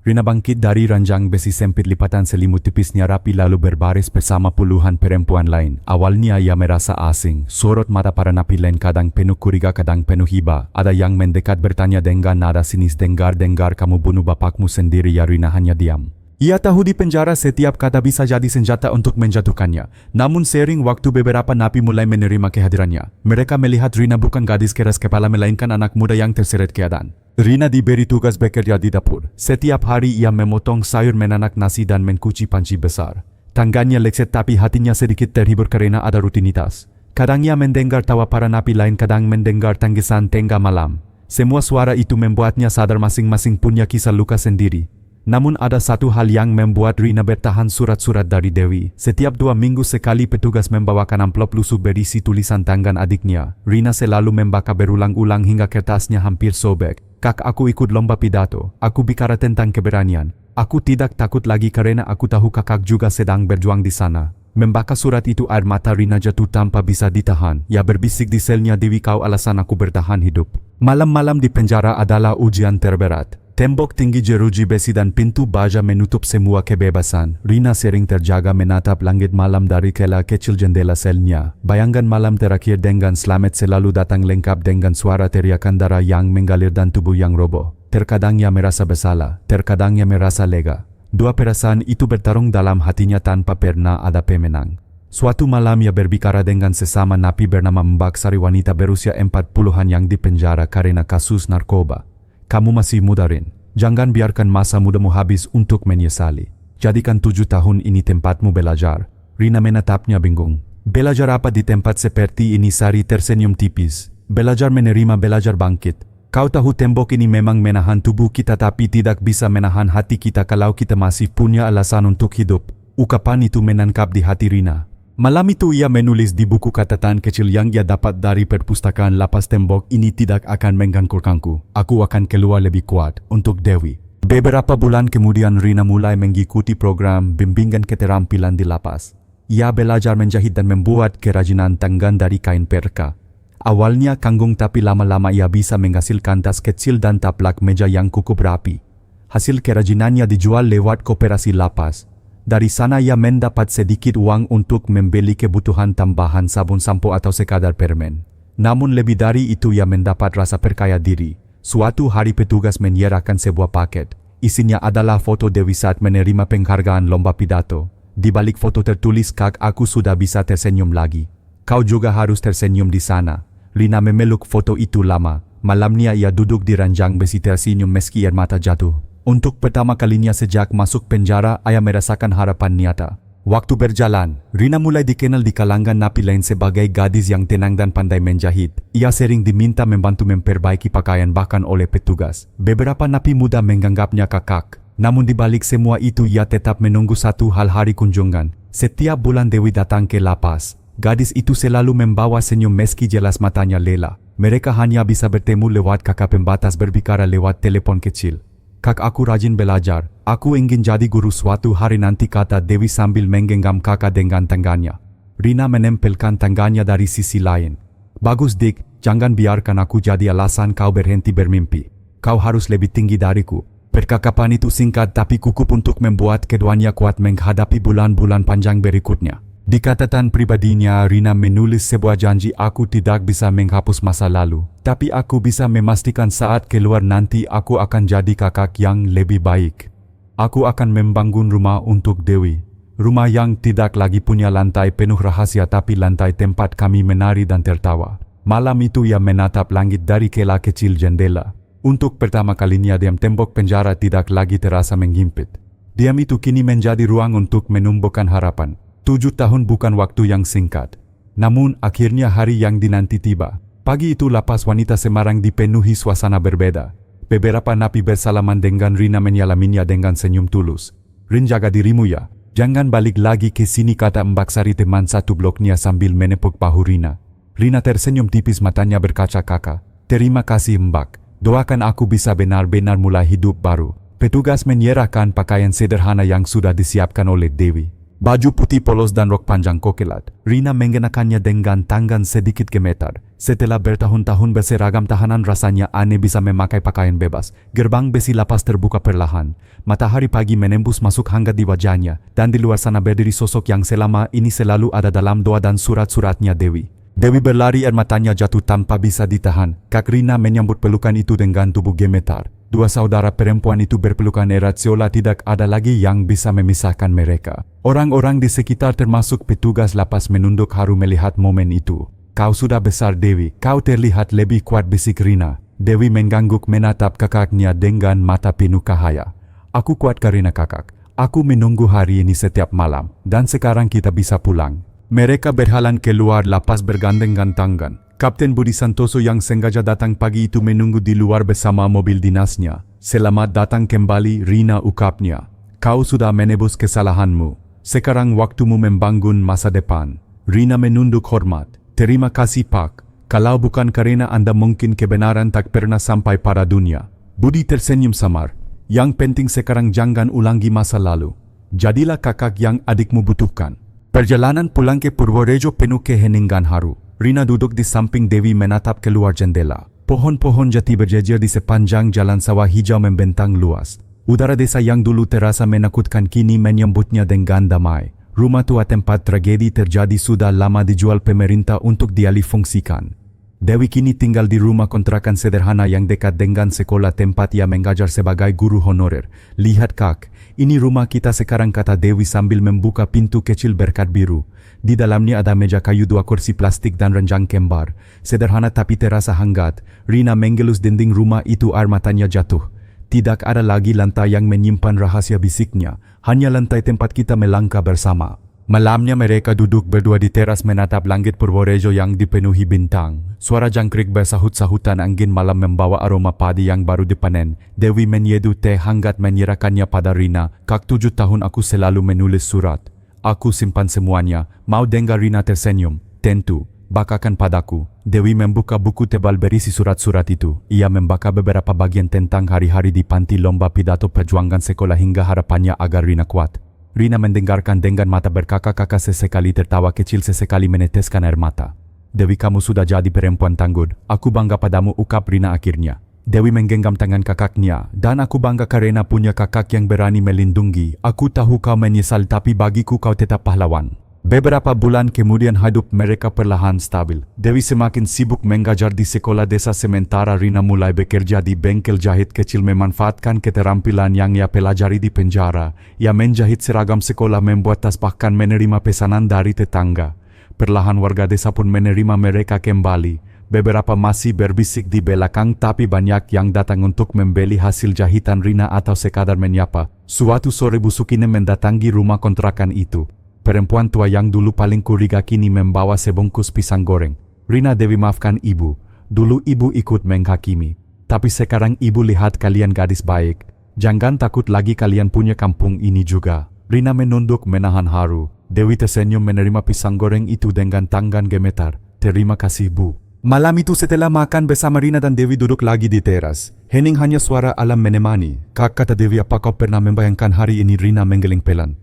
Rina bangkit dari ranjang besi sempit, lipatan selimut tipisnya rapi lalu berbaris bersama puluhan perempuan lain. Awalnya ia merasa asing. Sorot mata para napi lain kadang penuh curiga, kadang penuh hiba. Ada yang mendekat bertanya dengan nada sinis, "Dengar-dengar kamu bunuh bapakmu sendiri ya?" Rina hanya diam. Ia tahu di penjara setiap kata bisa jadi senjata untuk menjatuhkannya. Namun seiring waktu beberapa napi mulai menerima kehadirannya. Mereka melihat Rina bukan gadis keras kepala melainkan anak muda yang terseret keadaan. Rina diberi tugas bekerja di dapur. Setiap hari ia memotong sayur, menanak nasi dan mencuci panci besar. Tangannya lengset tapi hatinya sedikit terhibur karena ada rutinitas. Kadang ia mendengar tawa para napi lain, kadang mendengar tangisan tengah malam. Semua suara itu membuatnya sadar masing-masing punya kisah luka sendiri. Namun ada satu hal yang membuat Rina bertahan, surat-surat dari Dewi. Setiap 2 minggu sekali petugas membawakan amplop lusuh berisi tulisan tangan adiknya. Rina selalu membaca berulang-ulang hingga kertasnya hampir sobek. "Kak, aku ikut lomba pidato. Aku bicara tentang keberanian. Aku tidak takut lagi karena aku tahu kakak juga sedang berjuang di sana." Membaca surat itu air mata Rina jatuh tanpa bisa ditahan. Ia berbisik di selnya, "Dewi, kau alasan aku bertahan hidup." Malam-malam di penjara adalah ujian terberat. Tembok tinggi, jeruji besi dan pintu baja menutup semua kebebasan. Rina sering terjaga menatap langit malam dari celah kecil jendela selnya. Bayangan malam terakhir dengan selamat selalu datang lengkap dengan suara teriakan darah yang mengalir dan tubuh yang roboh. Terkadang ia merasa bersalah, terkadang ia merasa lega. Dua perasaan itu bertarung dalam hatinya tanpa pernah ada pemenang. Suatu malam ia berbicara dengan sesama napi bernama Mbak Sari, wanita berusia 40-an yang dipenjara karena kasus narkoba. "Kamu masih muda, Rin. Jangan biarkan masa mudamu habis untuk menyesali. Jadikan 7 tahun ini tempatmu belajar." Rina menatapnya bingung. "Belajar apa di tempat seperti ini?" Sari tersenyum tipis. "Belajar menerima, belajar bangkit. Kau tahu tembok ini memang menahan tubuh kita tapi tidak bisa menahan hati kita kalau kita masih punya alasan untuk hidup." Ungkapan itu menangkap di hati Rina. Malam itu ia menulis di buku catatan kecil yang ia dapat dari perpustakaan lapas, "Tembok ini tidak akan menghancurkanku. Aku akan keluar lebih kuat untuk Dewi." Beberapa bulan kemudian Rina mulai mengikuti program bimbingan keterampilan di lapas. Ia belajar menjahit dan membuat kerajinan tangan dari kain perka. Awalnya canggung tapi lama-lama ia bisa menghasilkan tas kecil dan taplak meja yang cukup rapi. Hasil kerajinannya dijual lewat koperasi lapas. Dari sana ia mendapat sedikit uang untuk membeli kebutuhan tambahan, sabun, sampo atau sekadar permen. Namun lebih dari itu ia mendapat rasa percaya diri. Suatu hari petugas menyerahkan sebuah paket. Isinya adalah foto Dewi saat menerima penghargaan lomba pidato. Di balik foto tertulis, "Kak, aku sudah bisa tersenyum lagi. Kau juga harus tersenyum di sana." Rina memeluk foto itu lama. Malamnya ia duduk di ranjang besi tersenyum meski air mata jatuh. Untuk pertama kalinya sejak masuk penjara, ia merasakan harapan nyata. Waktu berjalan, Rina mulai dikenal di kalangan napi lain sebagai gadis yang tenang dan pandai menjahit. Ia sering diminta membantu memperbaiki pakaian bahkan oleh petugas. Beberapa napi muda menganggapnya kakak. Namun di balik semua itu ia tetap menunggu satu hal, hari kunjungan. Setiap bulan Dewi datang ke lapas. Gadis itu selalu membawa senyum meski jelas matanya lelah. Mereka hanya bisa bertemu lewat kakak pembatas berbicara lewat telepon kecil. "Kak, aku rajin belajar. Aku ingin jadi guru suatu hari nanti," kata Dewi sambil menggenggam kakak dengan tangannya. Rina menempelkan tangannya dari sisi lain. "Bagus dik, jangan biarkan aku jadi alasan kau berhenti bermimpi. Kau harus lebih tinggi dariku." Percakapan itu singkat tapi kukuh untuk membuat keduanya kuat menghadapi bulan-bulan panjang berikutnya. Di catatan pribadinya, Rina menulis sebuah janji, "Aku tidak bisa menghapus masa lalu, tapi aku bisa memastikan saat keluar nanti aku akan jadi kakak yang lebih baik. Aku akan membangun rumah untuk Dewi. Rumah yang tidak lagi punya lantai penuh rahasia tapi lantai tempat kami menari dan tertawa." Malam itu ia menatap langit dari celah kecil jendela. Untuk pertama kalinya diam tembok penjara tidak lagi terasa menghimpit. Diam itu kini menjadi ruang untuk menumbuhkan harapan. 7 tahun bukan waktu yang singkat. Namun akhirnya hari yang dinanti tiba. Pagi itu lapas wanita Semarang dipenuhi suasana berbeda. Beberapa napi bersalaman dengan Rina menyalaminya dengan senyum tulus. "Rin, jaga dirimu ya. Jangan balik lagi ke sini," kata Mbak Sari teman satu bloknya sambil menepuk bahu Rina. Rina tersenyum tipis, matanya berkaca-kaca. "Terima kasih Mbak. Doakan aku bisa benar-benar mulai hidup baru." Petugas menyerahkan pakaian sederhana yang sudah disiapkan oleh Dewi. Baju putih polos dan rok panjang kokelat. Rina mengenakannya dengan tangan sedikit gemetar. Setelah bertahun-tahun berseragam tahanan, rasanya aneh bisa memakai pakaian bebas. Gerbang besi lapas terbuka perlahan. Matahari pagi menembus masuk hangat di wajahnya. Dan di luar sana berdiri sosok yang selama ini selalu ada dalam doa dan surat-suratnya, Dewi. Dewi berlari, air matanya jatuh tanpa bisa ditahan. Kak Rina menyambut pelukan itu dengan tubuh gemetar. Dua saudara perempuan itu berpelukan erat seolah tidak ada lagi yang bisa memisahkan mereka. Orang-orang di sekitar termasuk petugas lapas menunduk haru melihat momen itu. "Kau sudah besar Dewi, kau terlihat lebih kuat," bisik Rina. Dewi mengangguk menatap kakaknya dengan mata penuh cahaya. "Aku kuat karena kakak. Aku menunggu hari ini setiap malam. Dan sekarang kita bisa pulang." Mereka berjalan keluar lapas bergandengan tangan. Kapten Budi Santoso yang sengaja datang pagi itu menunggu di luar bersama mobil dinasnya. "Selamat datang kembali Rina," ukapnya. "Kau sudah menebus kesalahanmu. Sekarang waktumu membangun masa depan." Rina menunduk hormat. "Terima kasih Pak. Kalau bukan karena Anda mungkin kebenaran tak pernah sampai pada dunia." Budi tersenyum samar. "Yang penting sekarang jangan ulangi masa lalu. Jadilah kakak yang adikmu butuhkan." Perjalanan pulang ke Purworejo penuh keheningan haru. Rina duduk di samping Dewi menatap keluar jendela. Pohon-pohon jati berjejer di sepanjang jalan sawah hijau membentang luas. Udara desa yang dulu terasa menakutkan kini menyambutnya dengan damai. Rumah tua tempat tragedi terjadi sudah lama dijual pemerintah untuk dialihfungsikan. Dewi kini tinggal di rumah kontrakan sederhana yang dekat dengan sekolah tempat ia mengajar sebagai guru honorer. "Lihat Kak, ini rumah kita sekarang," kata Dewi sambil membuka pintu kecil berkat biru. Di dalamnya ada meja kayu, 2 kursi plastik dan ranjang kembar. Sederhana tapi terasa hangat. Rina menggelus dinding rumah itu, air matanya jatuh. Tidak ada lagi lantai yang menyimpan rahasia, bisiknya. Hanya lantai tempat kita melangkah bersama. Malamnya mereka duduk berdua di teras menatap langit Purworejo yang dipenuhi bintang. Suara jangkrik bersahut-sahutan angin malam membawa aroma padi yang baru dipanen. Dewi menyeduh teh hangat menyerahkannya pada Rina. "Kak, 7 tahun aku selalu menulis surat. Aku simpan semuanya. Mau dengar?" Rina tersenyum. "Tentu, bakakan padaku." Dewi membuka buku tebal berisi surat-surat itu. Ia membaca beberapa bagian tentang hari-hari di panti, lomba pidato perjuangan sekolah hingga harapannya agar Rina kuat. Rina mendengarkan dengan mata berkakak-kakak, sesekali tertawa kecil, sesekali meneteskan air mata. "Dewi, kamu sudah jadi perempuan tangguh. Aku bangga padamu," ukap Rina akhirnya. Dewi menggenggam tangan kakaknya. "Dan aku bangga karena punya kakak yang berani melindungi. Aku tahu kau menyesal tapi bagiku kau tetap pahlawan." Beberapa bulan kemudian hidup mereka perlahan stabil. Dewi semakin sibuk mengajar di sekolah desa sementara Rina mulai bekerja di bengkel jahit kecil memanfaatkan keterampilan yang ia pelajari di penjara. Ia menjahit seragam sekolah, membuat tas, bahkan menerima pesanan dari tetangga. Perlahan warga desa pun menerima mereka kembali. Beberapa masih berbisik di belakang, tapi banyak yang datang untuk membeli hasil jahitan Rina atau sekadar menyapa. Suatu sore Bu Sukine mendatangi rumah kontrakan itu. Perempuan tua yang dulu paling curiga kini membawa sebungkus pisang goreng. Rina, Dewi, maafkan ibu. Dulu ibu ikut menghakimi. Tapi sekarang ibu lihat kalian gadis baik. Jangan takut lagi, kalian punya kampung ini juga. Rina menunduk menahan haru. Dewi tersenyum menerima pisang goreng itu dengan tangan gemetar. Terima kasih Bu. Malam itu setelah makan bersama Rina dan Dewi duduk lagi di teras. Hening hanya suara alam menemani. Kak, kata Dewi, apa kau pernah membayangkan hari ini? Rina menggeleng pelan.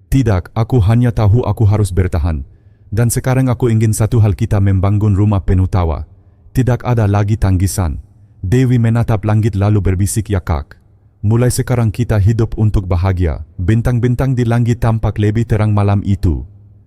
Tidak, aku hanya tahu aku harus bertahan. Dan sekarang aku ingin satu hal, kita membangun rumah penuh tawa. Tidak ada lagi tanggisan. Dewi menatap langit lalu berbisik, ya Kak. Mulai sekarang kita hidup untuk bahagia. Bintang-bintang di langit tampak lebih terang malam itu.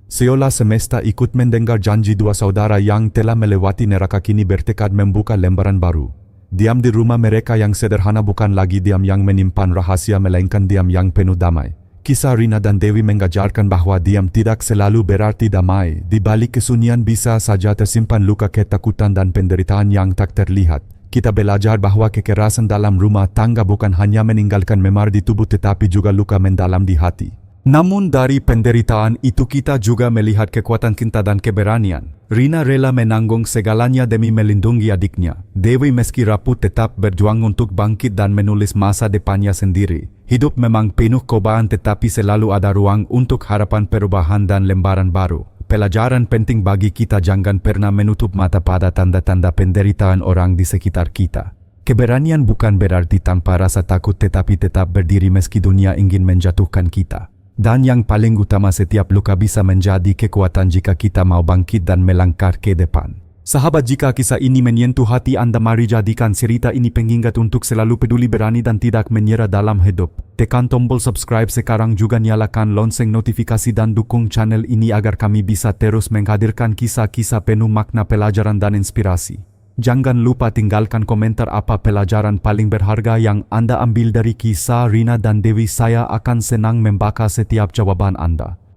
Seolah semesta ikut mendengar janji dua saudara yang telah melewati neraka kini bertekad membuka lembaran baru. Diam di rumah mereka yang sederhana bukan lagi diam yang menyimpan rahasia, melainkan diam yang penuh damai. Kisah Rina dan Dewi mengajarkan bahwa diam tidak selalu berarti damai. Di balik kesunyian bisa saja tersimpan luka, ketakutan, dan penderitaan yang tak terlihat. Kita belajar bahwa kekerasan dalam rumah tangga bukan hanya meninggalkan memar di tubuh tetapi juga luka mendalam di hati. Namun dari penderitaan itu kita juga melihat kekuatan cinta dan keberanian. Rina rela menanggung segalanya demi melindungi adiknya. Dewi meski rapuh tetap berjuang untuk bangkit dan menulis masa depannya sendiri. Hidup memang penuh cobaan tetapi selalu ada ruang untuk harapan, perubahan, dan lembaran baru. Pelajaran penting bagi kita, jangan pernah menutup mata pada tanda-tanda penderitaan orang di sekitar kita. Keberanian bukan berarti tanpa rasa takut tetapi tetap berdiri meski dunia ingin menjatuhkan kita. Dan yang paling utama, setiap luka bisa menjadi kekuatan jika kita mau bangkit dan melangkah ke depan. Sahabat, jika kisah ini menyentuh hati Anda, mari jadikan cerita ini pengingat untuk selalu peduli, berani, dan tidak menyerah dalam hidup. Tekan tombol subscribe sekarang, juga nyalakan lonceng notifikasi dan dukung channel ini agar kami bisa terus menghadirkan kisah-kisah penuh makna, pelajaran, dan inspirasi. Jangan lupa tinggalkan komentar apa pelajaran paling berharga yang Anda ambil dari kisah Rina dan Dewi. Saya akan senang membaca setiap jawaban Anda.